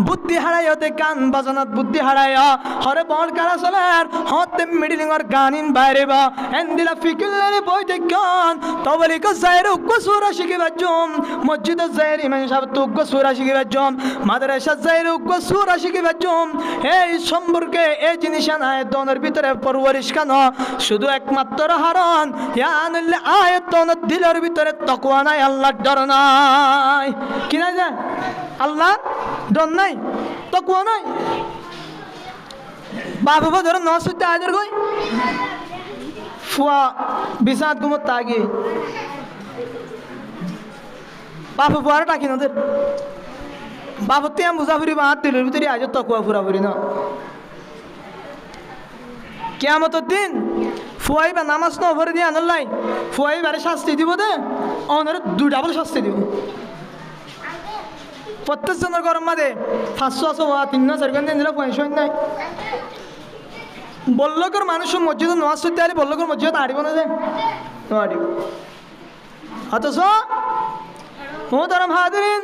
বুদ্ধি হারাইতে কান বাজানাত বুদ্ধি হারাইয়া হরে বল কারা চলের হতে মিডিলিংর গানিন বাইরেবা এন্দিলা ফিকিলের বই দেখন তবলিক জায়ের উগ্র সূরা শিখিবার জম, মসজিদে জায়ের ইমাম সাহেব তো উগ্র সূরা শিখিবার জম, মাদ্রাসা জায়ের উগ্র সূরা শিখিবার জম। এই সম্পর্কে এই জিনিস নাই দনের ভিতরে পরওয়ারিশ কেন, শুধু একমাত্র হারণ ইয়ানুল আয়াতন দিলের ভিতরে তাকওয়া নাই, আল্লাহর ডর নাই। কি না যায় আল্লাহ ডর নাই, তাকওয়া নাই। বাবু ধরো নসুতে আজর গই ফুয়া বিসাত গুমত তাগি বাবু বুয়ারা টাকি নদের বাবু তে মুজাফিরি বাহাত দিলের ভিতরে আজ তাকওয়া ফুরা ফুরি না। কিয়ামতের দিন ফুয়াইবা নামাজ ন ভরে দিয়ে আনলাই ফুয়াইবারে শাস্তি দিব দে অনার 2 ডাবল শাস্তি দিব প্রত্যেকজনের গরম মাঝে 500 আছে 3 4 দিলে পয়সা নাই বল্লকর মানুষ মসজিদে নামাজ পড়তে আলে বল্লকর মসজিদে আড়িব না যায় আড়িব অথচ মোহতারাম হাজিরিন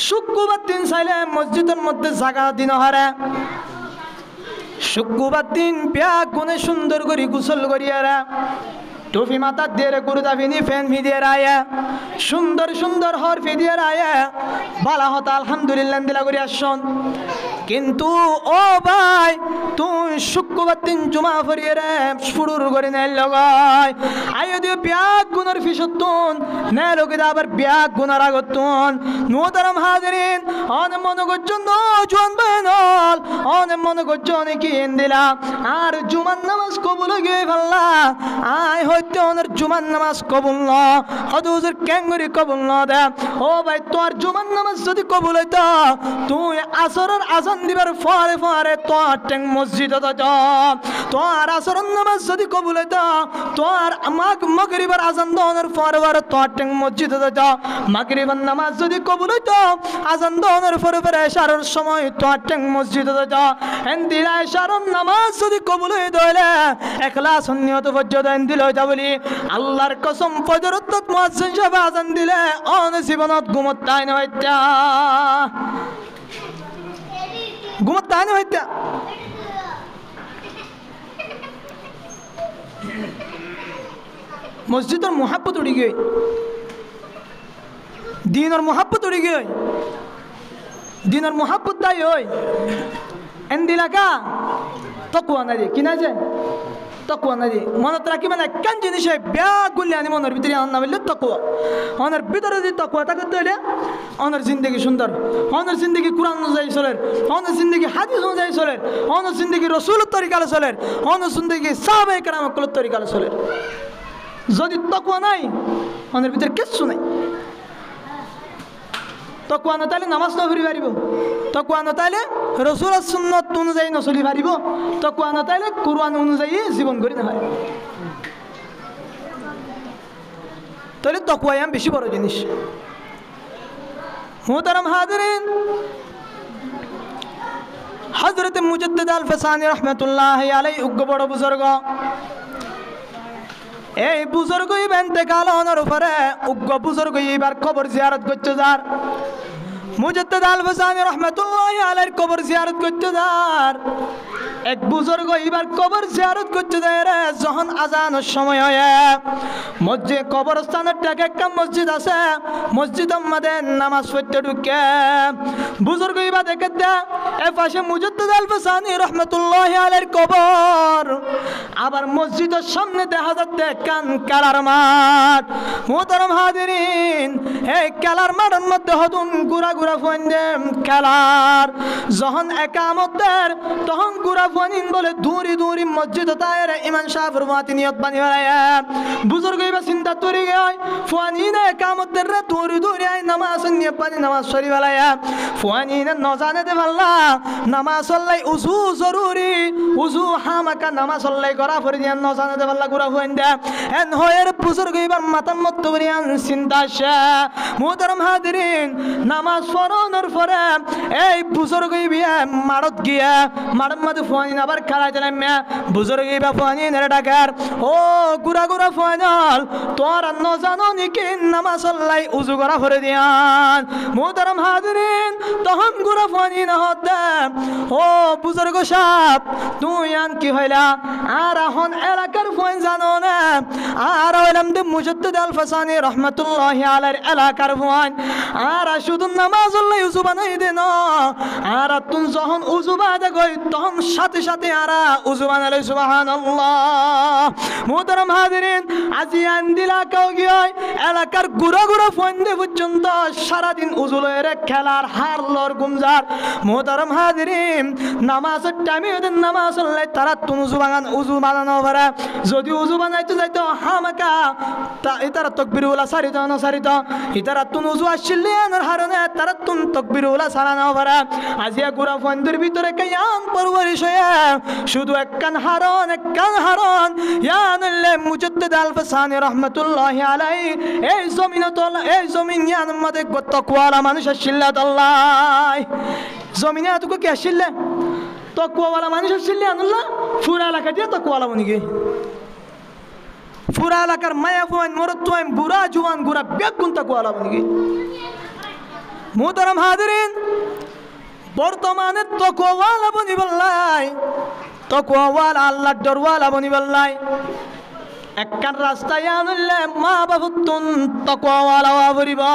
শুক্রবার দিন চাইলে মসজিদের মধ্যে জায়গা দিন হারে শুক্রবার দিন ব্যাগ গুনে সুন্দর করে গোসল করিয়ারা টুপি মাথা দিয়ে কুর্তা ভিনি ফ্যান ভিদিয়ে রায়া সুন্দর সুন্দর হর ভিদিয়ে রায়া বালা হতা আলহামদুলিল্লাহ দিলা করি আসন কিন্তু ও ভাই তুই শুক্রবার দিন জমা ফরিয়ে রে শুরুর করে নেই লগাই আয়ো দিয়ে ব্যাগ গুনার ফিসতুন নে লোকে আবার ব্যাগ গুনার আগতুন মোহতারাম হাজিরিন অনেক মনে করছো নজওয়ান বেনল অনেক মনে করছো অনেকে দিলা আর জুমার নামাজ কবুল হয়ে ফেললা আয় হইতে অনেক জুমার নামাজ কবুল ন হদুজের ক্যাঙ্গুরি কবুল ন দে ও ভাই তোর জুমার নামাজ যদি কবুল হইতো তুই আসরের আজান দিবার পরে পরে তোর ট্যাং মসজিদে যা তোর আসরের নামাজ যদি কবুল হইতো তোর মাগরিবের আজান দেওয়ার পরে পরে তোর ট্যাং মসজিদে যা মাগরিবের নামাজ যদি কবুল হইতো আজান দেওয়ার পরে পরে এশারের সময় তোর ট্যাং মসজিদে যা এন্দিরা এশারের নামাজ যদি কবুল হইতো হলে ইখলাস নিয়ত পর্যন্ত এন্দিল হইতা বলি আল্লাহর কসম ফজরত মুয়াজ্জিন সাহেব আজান দিলে অন জীবনত ঘুমত তাই না হইতা ঘুমত তাই না হইতা মসজিদের মোহাব্বত উড়ি গই দিনের মোহাব্বত উড়ি গই দিনের মোহাব্বত তাই হই এন্দিলাকা তকুয়া না রে কিনা যে তকুয়া না রে মনত রাখি মানে কেন জিনিসে ব্যাগ গুলি আনি মনের ভিতরে আনা বললে তকুয়া অনার ভিতরে যদি তকুয়া থাকে তাহলে অনার জিন্দগি সুন্দর অনার জিন্দগি কোরআন অনুযায়ী চলের অনার জিন্দগি হাদিস অনুযায়ী চলের অনার জিন্দগি রসুলের তরিকালে চলের অনার জিন্দগি সাহাবায়ে কেরামের তরিকালে চলের যদি তকুয়া নাই অনার ভিতরে কিচ্ছু নাই তকুয়া নতাইলে নামাজ নপঢ়ি পাৰিব তকুয়া নতাইলে রসুলের সুন্নত অনুযায়ী নচলি পাৰিব তকুয়া নতাইলে কোরআন অনুযায়ী জীবন গড়ি নাপাৰিব তাহলে তকুয়াই বেশি বড় জিনিস মোহতারাম হাজিরিন হযরত মুজাদ্দিদ আল ফাসানি রাহমাতুল্লাহি আলাইহি উগ্র বড় বুজুর্গ এই বুজুর্গ ইন্তেকাল হওয়ার উপরে উগ্র বুজুর্গ এবার কবর জিয়ারত করতে যার মুজাদ্দিদ আল ফাসানি রাহমাতুল্লাহি আলাইহির কবর জিয়ারত করতে যার এক বুজুর্গ এবার কবর জিয়ারত করতে যায় রে যখন আজানের সময় হয় মসজিদ কবরস্থানের টাকা একটা মসজিদ আছে মসজিদের মধ্যে নামাজ পড়তে ঢুকে বুজুর্গ এবার দেখে দেয় এ পাশে মুজাদ্দিদ আল ফাসানি রাহমাতুল্লাহি আলাইহির কবর আবার মসজিদের সামনে দেখা যাচ্ছে কান কালার মাঠ মোহতারাম হাজিরিন এই কালার মাঠের মধ্যে হতুন গুড়া গুড়া ফোনে খেলার যখন একামতের তখন গুড়া ফোনিন বলে দূরি দূরি মসজিদ তায়ের ইমাম সাহেব রুমাতি নিয়ত বানি হলায় বুজুর্গ এবার চিন্তা তৈরি গয় ফোনিন একামতের রে দূরি দূরি আই নামাজ নিয়ত বানি নামাজ শরী হলায় ফোনিন নজানে দে ভাল্লা নামাজ হল্লাই উজু জরুরি উজু হামাকা নামাজ হল্লাই করা ফরি দিয়ান নজানে দে ভাল্লা গুড়া ফোন দে এন হয়ের বুজুর্গ এবার মাতার মত বরিয়ান চিন্তা সে মোহতারাম হাজিরিন নামাজ পড়ানোর পরে এই বুজুর্গ বিয়ে মারত গিয়া মারত মধ্যে ফোয়ানিন আবার খেলাই দিলাম বুজুর্গ বা ফোয়ানিনের ডাকার ও গুড়া গুড়া ফোয়ানল তোর ন জানো নাকি নামাজ আল্লাহ উজু করা ভরে দিয়ান মোহতারাম হাজিরিন তখন গুড়া ফোয়ানিন হতে ও বুজুর্গ সাহেব তুই আন কি হইলা আর এখন এলাকার ফোন জানো না আর হইলাম দে মুজাদ্দিদ আল ফাসানি রাহমাতুল্লাহি আলাইহির এলাকার ফোন আর শুধু নামাজ আল্লাহ উজু বানাই দেন আর তুই যখন উজু বাদে গই তখন সাথে সাথে আর উজু বানালে সুবহানাল্লাহ মোহতারাম হাজিরিন আজি আন্দিলা কাও গিয়ে এলাকার গুড়া গুড়া ফোন দে পর্যন্ত সারাদিন উজু লয়ের খেলার হার লর গুমজার মোহতারাম হাজিরিন নামাজের টাইমে ওদের নামাজ চললে তারা তুন উজু বানানো পারে যদি উজু বানাইতে যাইতো হামাকা তারা তকবিরুল্লাহ সারিত না সারিত ইতারা তুন উজু আসলে আনার হারনে তারা তুন তকবিরুল্লাহ সারানো পারে আজিয়া গুরা ফন্দের ভিতরে কায়ান পরবরিশ হয়ে শুধু একখান হারন ইয়ানুল্লাহ মুজাদ্দিদ আল-ফাসানি রাহমাতুল্লাহি আলাইহি এই জমিন ইয়ানের মধ্যে তাকওয়ালা মানুষ আসলে আল্লাহ জমিনে এতকে কি আসলে তাকওয়ালা মানুষ আসলে আল্লাহ পুরা এলাকা দিয়ে তাকওয়ালা বনিগে পুরা এলাকার মায়া ফুয়ান মরদ তুয়ান বুড়া জুয়ান গুড়া বেগুন তাকওয়ালা বনিগে মুহতারাম হাজিরিন বর্তমানে তাকওয়ালা বনি বললাই তাকওয়ালা আল্লাহর ডরওয়ালা বনি বললাই একখান রাস্তায় আনলে মা বাবুতুন তাকওয়ালা বরিবা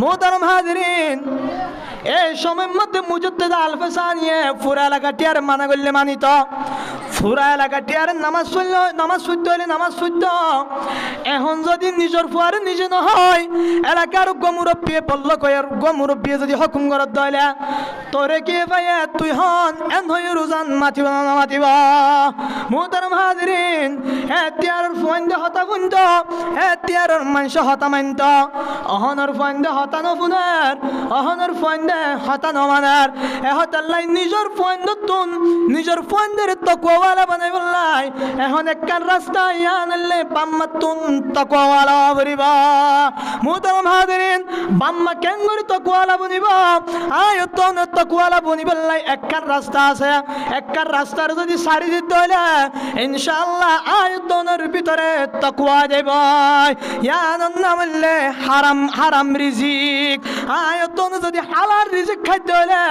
মুহতারাম হাজিরিন এই সময়ের মধ্যে মুজাদ্দিদ আল-ফাসানি পুরা এলাকাটি আর মানা করলে মানিত পুরা এলাকাটি আর নামাজ পড়তে হলে নামাজ পড়ত এখন যদি নিজের ফুয়ারে নিজে নহয় এলাকার গমুরব্বী বলল কয়ের গমুরব্বী যদি হুকুম করত দইলে তোরে কে পাইয়ে তুই হন এন হয়ে রোজান মাতিব না মাতিব মুহতারাম হাজিরিন এতিয়ার ফুয়াইন্দে হতা বুন্ত এতিয়ার মানুষ হতা মানত অহনর ফুয়াইন্দে হতা নফুনার অহনর ফুয়াইন্দে হতা নমানার এহতাল্লাই নিজের ফুয়াইন্দতুন নিজের ফুয়াইন্দের তাকওয়ালা বানাই বললাই এখন একখান রাস্তা ইয়ানলে বাম্মাতুন তাকওয়ালা বরিবা মুহতারাম হাজিরিন বাম্মা কেন করে তাকওয়ালা বনিবা আয়তন তাকওয়ালা বনি বললাই একখান রাস্তা আছে একখান রাস্তার যদি সারি দিতে হইলে ইনশাআল্লাহ আয়তনের ভিতরে তাকওয়া দেব ইয়ানন নামলে হারাম রিজিক আয়তন যদি হালাল রিজিক খাইতে হইলে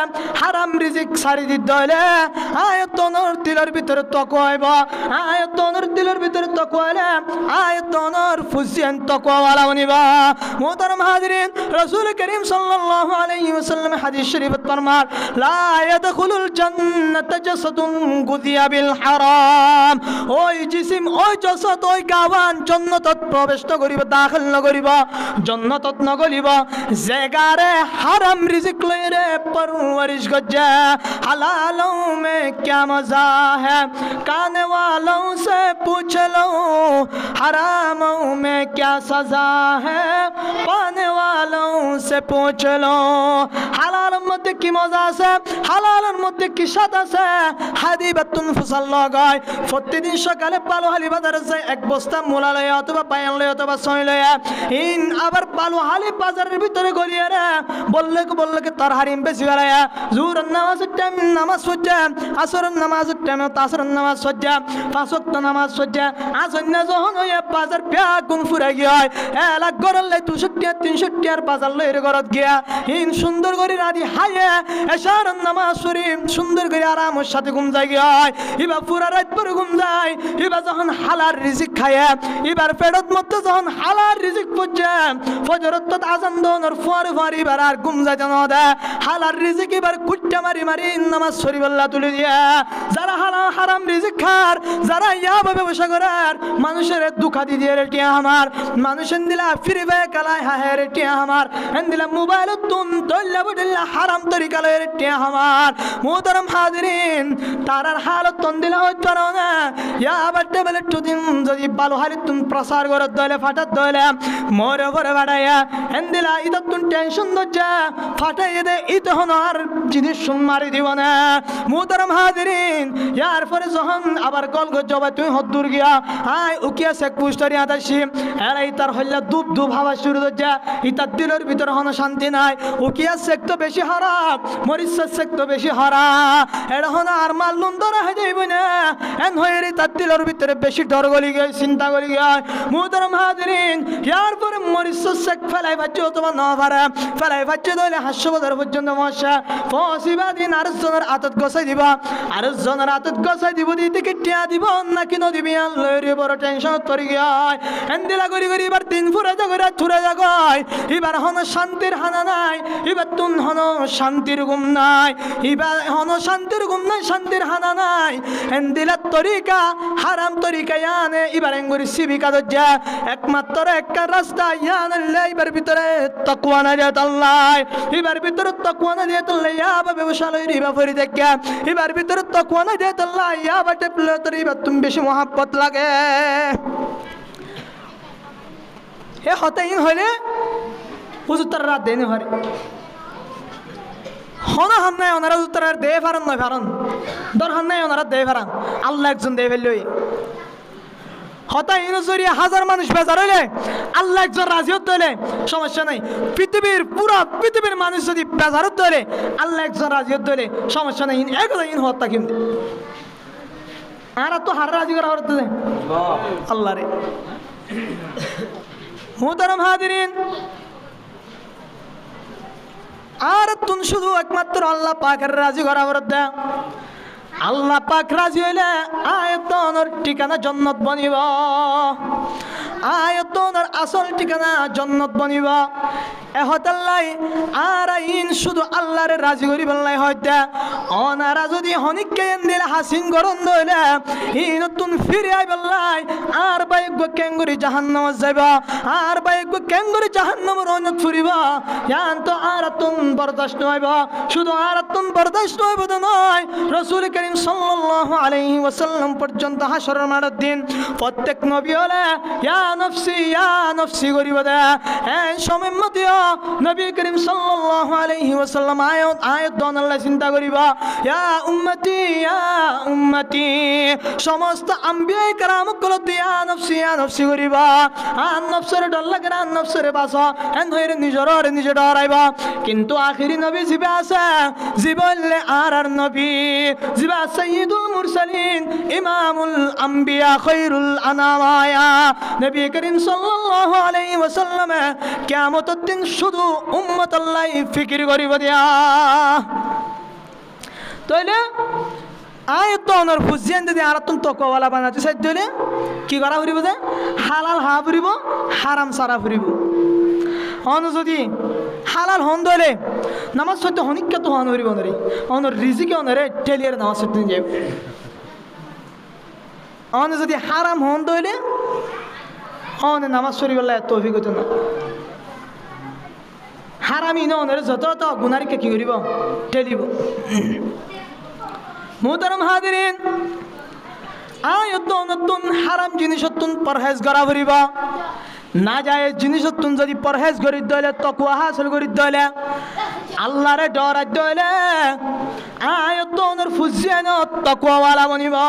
হারাম রিজিক সারি দিতে হইলে আয়তনের দিলের ভিতরে তাকওয়া আইব আয়তনের দিলের ভিতরে তাকওয়া আইলে আয়তনের ফুজিয়ান তাকওয়ালা বনিবা মুহতারাম হাজিরিন রাসূল করিম সাল্লাল্লাহু আলাইহি ওয়াসাল্লাম হাদিস শরীফত ফরমান লা ইয়াদখুলুল জান্নাতা জাসাদুন গুযিয়া বিল হারাম ওই জিসিম ওই জাসাদ ওই গাওয়ান জান্নাতত প্রবেশ করিব দাখিল ন করিব জান্নাতত ন গলিব জায়গারে হারাম রিজিক লইরে পরওয়ারিশ গজ্জা হালালোं में क्या मजा है खाने वालों से पूछ लो हरामों में क्या सजा है पाने वालों से पूछ लो হালালের মধ্যে কি মজা আছে হালালের মধ্যে কি স্বাদ আছে হাদিবাতুন ফুসাল লাগায় প্রতিদিন সকালে পালোহালি বাজারে যায় এক বস্তা মূলা লয় অথবা পায়ান লয় অথবা সই লয় ইন আবার পালোহালি বাজারের ভিতরে গলিয়ে রে বললে তার হারিম বেশি বেলায় জুহরের নামাজের টাইম নামাজ সজ্জা আসরের নামাজের টাইম তাসরের নামাজ সজ্জা পাঁচ ওয়াক্ত নামাজ সজ্জা আসর না যখন হয়ে বাজার বেগুন ফুরে গিয়ে এলাক গরলে 200 আর বাজার লইরে গরত গিয়া ইন সুন্দর করে রাদি হাইয়ে এশারের নামাজ শরীফ সুন্দর করে আরামের সাথে ঘুম যায় গিয়া এবার পুরা রাত পরে ঘুম যায় এবার যখন হালাল রিজিক খায় এবার পেটত মধ্যে যখন হালাল রিজিক পড়ছে ফজরত আজান দোনোর ফর এবার আর ঘুম যায় না দে হালাল রিজিক এবার কুট্টা মারি নামাজ শরীফ আল্লাহ তুলে দিয়া যারা হারাম রিজিক খার যারা ইয়াভাবে ব্যবসা করার মানুষের দুঃখা দিয়ে রেটিয়া আমার মানুষের দিলা ফ্রি ভাই কালাই হায় রেটিয়া আমার এন দিলা মোবাইল তুন দল্লা বদল্লা হারাম তরিকা লয় রেটিয়া আমার মুহতারাম হাজিরিন তারার হালত তন দিলা হইতো না ইয়া বাটে বলে তুদিন যদি ভালো হালি তুন প্রসার করে দলে ফাটাত দলে মরে ভরে বাড়াইয়া এন দিলা ইদা তুন টেনশন দজ্জা ফাটাই দে ইত হনার জিনিস শুন মারি দিব না মুহতারাম হাজিরিন ইয়ার পরে যখন আবার কল গজবা তুই হদ্দুর গিয়া হাই উকিয়া শেখ পুষ্টরি আদাসি এরাই তার হইলা দুব হাওয়া শুরু দজ্জা ইতার দিলের ভিতরে হন শান্তি নাই উকিয়া শেখ তো বেশি হারাম মরিসা শেখ তো বেশি হারা এটা হন আর মাল্লুন ধরা হয়ে যাইব না এন হয়ে তার দিলের ভিতরে বেশি ডর গলি গিয়ে চিন্তা গলি গিয়ে মুহতারাম হাজিরিন ইয়ার পরে মরিসা শেখ ফেলাই ভাজ্য অথবা না পারে ফেলাই ভাজ্য দইলে হাস্যবাজার পর্যন্ত মশা ফসিবা দিন আর জনের আতত গসাই দিবা আর জনের আতত গসাই দিব দিতে কেটিয়া দিব নাকি নদীবি আল্লাহর বড় টেনশন তরি গিয়ে এন্দিলা করি এবার দিন ফুরে যাগো রাত ফুরে যাগো এবার হন শান্তির হানা নাই নাই এবার তুন হন শান্তির ঘুম নাই এবার হন শান্তির ঘুম নাই শান্তির হানা নাই এন্দিলার তরিকা হারাম তরিকা ইয়ানে এবার এঙ্গুরি সিবিকা দজ্জা একমাত্র একটা রাস্তা ইয়ানে এবার ভিতরে তাকওয়া না দিয়ে আল্লাহ এবার ভিতরে তাকওয়া না দিয়ে আল্লাহ ইয়াবা ব্যবসা লই রিবা ফরি দেখা এবার ভিতরে তাকওয়া না দিয়ে আল্লাহ ইয়াবা টেপলে তোর এবার তুমি বেশি মহাব্বত লাগে এ হতাইন হইলে হুজুর তার রাত দেনে হারে হনা হান নাই ওনারা হুজুর তার দে ফারান নয় ফারান দর হান নাই ওনারা দে ফারান আল্লাহ একজন দে ফেললই হতাইন জরিয়া হাজার মানুষ বেজার হইলে আল্লাহ একজন রাজি হতে হলে সমস্যা নাই পৃথিবীর পুরা পৃথিবীর মানুষ যদি বেজার হতে হলে আল্লাহ একজন রাজি হতে হলে সমস্যা নাই একজন ইন হত্যা কিন্তু আর তো হার রাজি করা হতে আল্লাহ রে মুহতারাম হাজিরিন আর তুন শুধু একমাত্র আল্লাহ পাকের রাজি করা বরদা আল্লাহ পাক রাজি হইলে আয়তনের ঠিকানা জান্নাত বনিব আয়তনের আসল ঠিকানা জান্নাত বনিব এহতাল্লাই আর আইন শুধু আল্লাহর রাজি করি বললাই হইতা অনারা যদি হনিককে দিল হাসিন গরম দইলে ই নতুন ফিরে আই বললাই আর বাইক কেঙ্গুরি জাহান্নাম যাইবা আর বাইক কেঙ্গুরি জাহান্নামের অনত ফুরিবা ইয়ান তো আর তুন বরদাস্ত হইবা শুধু আর তুন বরদাস্ত হইব তো নয় রাসূল করিম সাল্লাল্লাহু আলাইহি ওয়াসাল্লাম পর্যন্ত হাশরের মাঠের দিন প্রত্যেক নবী হলে ইয়া নফসি করিব দে এই সময় মতিয়া নবী করিম সাল্লাল্লাহু আলাইহি ওয়াসাল্লাম আয়াত দন আল্লাহ চিন্তা করিবা ইয়া উম্মতি সমস্ত আম্বিয়া کرام কল দিয়া নফসি করিবা আন নফসরে ডর লাগে আন নফসরে বাসা এন হইরে নিজে ডরাইবা কিন্তু আখিরি নবী জিবা আছে জিবলে আর নবী জিবা সাইয়্যিদুল মুরসালিন ইমামুল আম্বিয়া খায়রুল আনামায়া নবী করিম সাল্লাল্লাহু আলাইহি ওয়াসাল্লাম কিয়ামতের দিন শুধু উম্মত আল্লাহ ফিকির করিব দিয়া তাইলে আয়তনের ফুজিয়ান যদি আর তুম তকওয়ালা বানাতে চাই দিলে কি করা ফুরিব যে হালাল হা ফুরিব হারাম সারা ফুরিব অন যদি হালাল হন দলে নামাজ সত্য হনিকা তো হন ফুরিব নরে অন রিজিকে অনরে টেলিয়ার নামাজ সত্য যাবে অন যদি হারাম হন দলে অন নামাজ ফুরিব আল্লাহ তৌফিক হতো না হারামি ন অনরে যত তো গুনারিকে কি করিব টেলিব মুহতারাম হাজিরিন আয়তন হারাম জিনিসতুন পরহেজ করা ফুরিবা না যায় জিনিসতুন যদি পরহেজ করি দলে তাকওয়া হাসিল করি দলে আল্লাহরে ডর দলে আয়তনের ফুজিয়ান তাকওয়া ওয়ালা বনিবা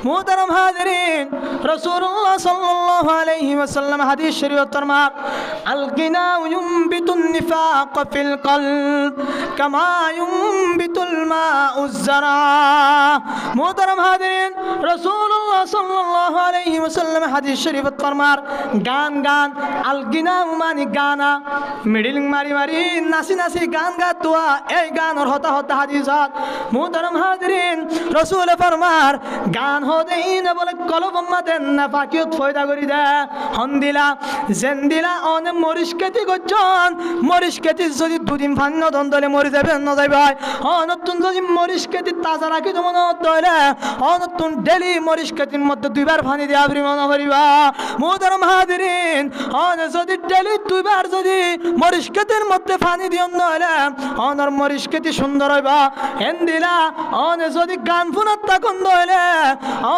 মুহতারাম হাজিরিন রাসূলুল্লাহ সাল্লাল্লাহু আলাইহি ওয়াসাল্লাম হাদিস শরীফ ফরমান আল গিনা ইউমবিতুন নিফাক ফিল কলব কামা ইউমবিতুল মাউজ জারা মুহতারাম হাজিরিন রাসূলুল্লাহ সাল্লাল্লাহু আলাইহি ওয়াসাল্লাম হাদিস শরীফ ফরমান গান আল গিনা মানে গানা মিডিলিং মারি নাসি গান গাতুয়া এই গানর হতা হাদিসাত মুহতারাম হাজিরিন রাসূল ফরমার গান হদেইন বলে কলব উম্মতের নাফাকিয়ত ফয়দা করি দে হন্দিলা জেন্দিলা অনে মরিশকেতি গজন মরিশকেতি যদি দুদিন ফান্ন দন্দলে মরি যাবে ন যাইবা অনতুন যদি মরিশকেতি তাজা রাখি তো মন দলে অনতুন ডেলি মরিশকেতির মধ্যে দুইবার পানি দিয়া ফ্রি মন করিবা মুহতারাম হাজিরিন অনে যদি ডেলি দুইবার যদি মরিশকেতির মধ্যে পানি দিও নলে অনর মরিশকেতি সুন্দর হইবা হেন্দিলা অনে যদি গান ফুনাত তখন দলে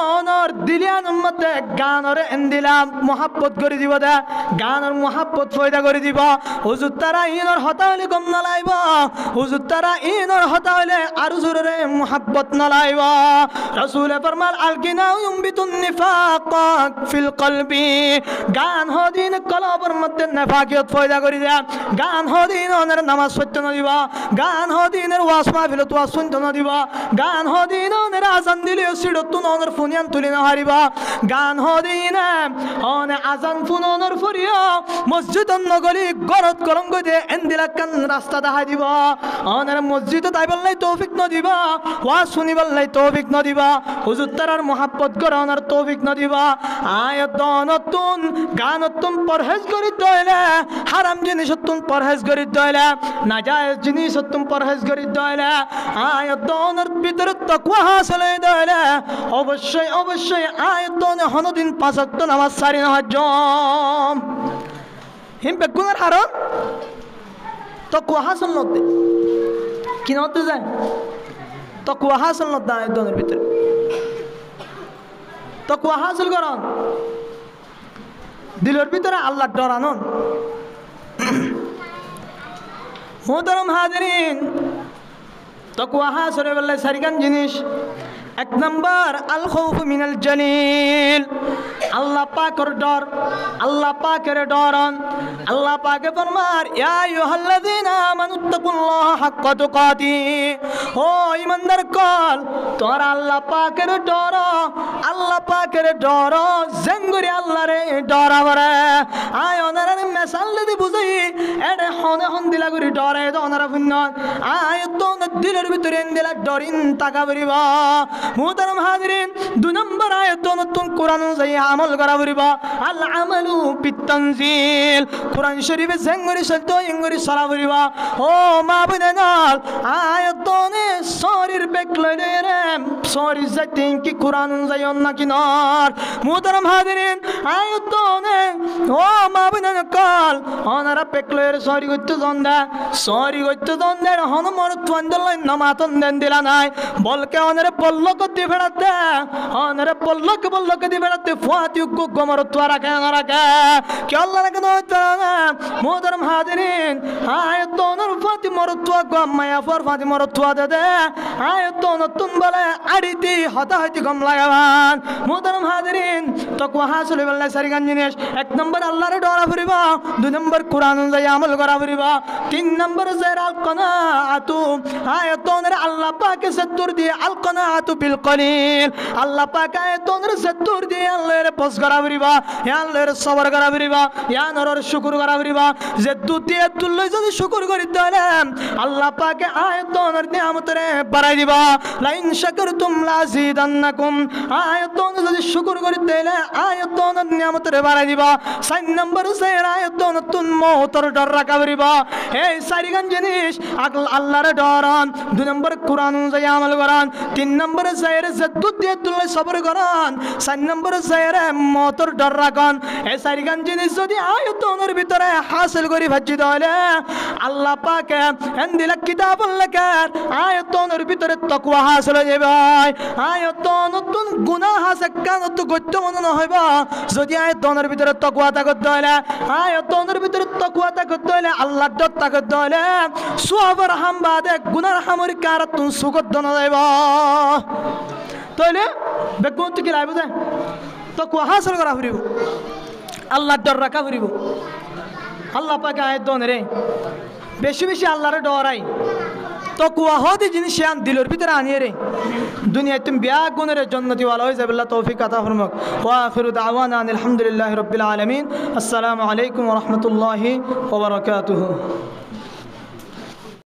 অনর দিলিয়ান মধ্যে গানরে হেন্দিলা মোহাব্বত করে দিব দে গানর মোহাব্বত ফয়দা করে দিব হুজুর তারা ইনর হতা হলে কম না লাইব হুজুর তারা ইনর হতা হলে আরো জোরে মোহাব্বত না লাইব রাসূল ফরমান আল গিনা ইউমবিতুন নিফাক ফিল কলবি গান হদিন কলবের মধ্যে নাফাকিয়ত ফয়দা করে দেয়া গান হদিন ওনার নামাজ সত্য না দিবা গান হদিনের ওয়াজ মাহফিলত ওয়াজ শুনতে না দিবা গান হদিন ওনার আজান দিলে সিডতুন ওনার ফুনিয়ান তুলি না হারিবা গান হদিন ওনে আজান ফুন ওনার ফুরিয়া মসজিদ নগলি গরত করম গদে এন্দিলা কান রাস্তা দেখাই দিবা ওনার মসজিদ তাই বল লাই তৌফিক ন দিবা ওয়াজ শুনিবার লাই তৌফিক ন দিবা হুজুর তারার মোহাব্বত করানোর তৌফিক ন দিবা আয়াত নতুন গানতুন পরহেজ করি দইলে হারাম জিনিসতুন পরহেজ করি দইলে নাজায়েজ জিনিসতুন পরহেজ করি দইলে আয়াত দনের ভিতরে তাকওয়া হাসিল হই দইলে অবশ্যই অবশ্যই আয়াত দনে হনদিন পাঁচ ওয়াক্ত নামাজ সারি না হজম হিম বেগুনার হারাম তাকওয়া হাসিল নতে কি নতে যায় তাকওয়া হাসিল নতে আয়াত দনের ভিতরে তাকওয়া হাসিল করন দিলের ভিতরে আল্লাহর ডর আনন মুহতারাম হাজিরিন তাকওয়া হাসিল হইবার সারিগান জিনিস এক নাম্বার আল খাউফ মিনাল জালিল আল্লাহ পাকের ডর আল্লাহ পাকের ডরন আল্লাহ পাকে ফরমার ইয়া আইয়ুহাল্লাযীনা আমানুত্তাকুল্লাহা হাক্কা তুকাতি ও ঈমানদার কল তোরা আল্লাহ পাকের ডর আল্লাহ পাকের ডর জঙ্গরি আল্লাহরে ডরাবরে আয় ওনারে মেসাল দি বুঝাই এডে হনে হন দিলা গুরি ডরে তো ওনারা ফুন্ন আয় তো দিলের ভিতরে দিলা ডরিন তাকাবরিবা মুহতারাম হাজিরিন দুই নম্বর আয়াত নতুন কোরআন অনুযায়ী আমল করা বলিবা আল আমালু বিতানজিল কোরআন শরীফে জঙ্গরি শব্দ ইঙ্গরি সারা বলিবা ও মা বুনাল আয়াত নে শরীর বেকলে রে শরীর জাতিন কি কোরআন অনুযায়ী অন্য কি নর মুহতারাম হাজিরিন আয়াত নে ও মা বুনাল কাল ওনারা বেকলে শরীর গত্য দন্দা শরীর গত্য দন্দের হনমর তন্দলাই নামাতন দেন দিলা নাই বলকে ওনারে বলল কতি ফেড়াতে ওনারে বলল কতি ফেড়াতে ফুয়াতি গমর তোরা কেন রাখে কে আল্লাহ রাখে না মুহতারাম হাজিরিন আয়াত ওনার ফাতি মরতুয়া গম মায়া ফর ফাতি মরতুয়া দে দে আয়াত নতুন বলে আড়িতি হতা হইতি গম লাগাবান মুহতারাম হাজিরিন তাকওয়া হাসিল হইবার সারিগান জিনিস এক নম্বর আল্লাহরে ডরা ফুরিবা দুই নম্বর কোরআন অনুযায়ী আমল করা ফুরিবা তিন নম্বর জায়রাল কনাআতু আয়াত ওনার আল্লাহ পাকে সত্তর দিয়ে আল কনাআতু বিল কলিল আল্লাহ পাক আয়াত ওনার সত্তর দিয়ে আল্লাহর পস করা ফুরিবা ইয়া আল্লাহর সবর করা ফুরিবা ইয়া নরর শুকর করা ফুরিবা যে দুটি তুল্লে যদি শুকর করি তাহলে আল্লাহ পাকে আয়াত ওনার নিয়ামতরে বাড়াই দিবা লাইন শাকারতুম লাযিদান্নাকুম আয়াত ওনার যদি শুকর করি তাহলে আয়াত ওনার নিয়ামতরে বাড়াই দিবা চার নম্বর জায়রা আয়াত নতুন মওতর ডর রাখা ফুরিবা এই চারিগান জিনিস আল্লাহর ডরান দুই নম্বর কোরআন অনুযায়ী আমল করান তিন নম্বর জায়রে যে দুটি তুল্লে সবর করান চার নম্বর জায়রে মওতর ডর রাখান এই চারিগান জিনিস যদি আয়াত ওনার ভিতরে হাসিল করি ভাজি তাহলে আল্লাহ পাকে এন্দিলা কিতাবুল লাকার আয়াত ওনার ভিতরে তাকওয়া হাসিল হয়ে যাবে আয়াত নতুন গুনাহ আছে কেন তো গত্য মনে না হইবা যদি আয়াত ওনার ভিতরে তাকওয়া থাকত তাহলে আয়াত ওনার ভিতরে তাকওয়া থাকত তাহলে আল্লাহর ডর থাকত তাহলে সওয়াবের হাম বাদে গুনার হামর কারাতুন সুগত দনা যাইবা তাহলে বেগুন কি রাইব যায় তাকওয়া হাসিল করা ফুরিব আল্লাহর ডর রাখা ফুরিব আল্লাহ পাকে আয়াত দনে বেশি বেশি আল্লাহর ডরাই তাকওয়া হদি জিনিস আন দিলের ভিতরে আনিয়ে রে দুনিয়ায় তুমি বিয়া গুণের জান্নাতি ওয়ালা হয়ে যাবে আল্লাহ তৌফিক আতা ফরমাক ওয়া আখিরু দাওয়ানা আলহামদুলিল্লাহি রাব্বিল আলামিন আসসালামু আলাইকুম ওয়া রাহমাতুল্লাহি ওয়া বারাকাতুহু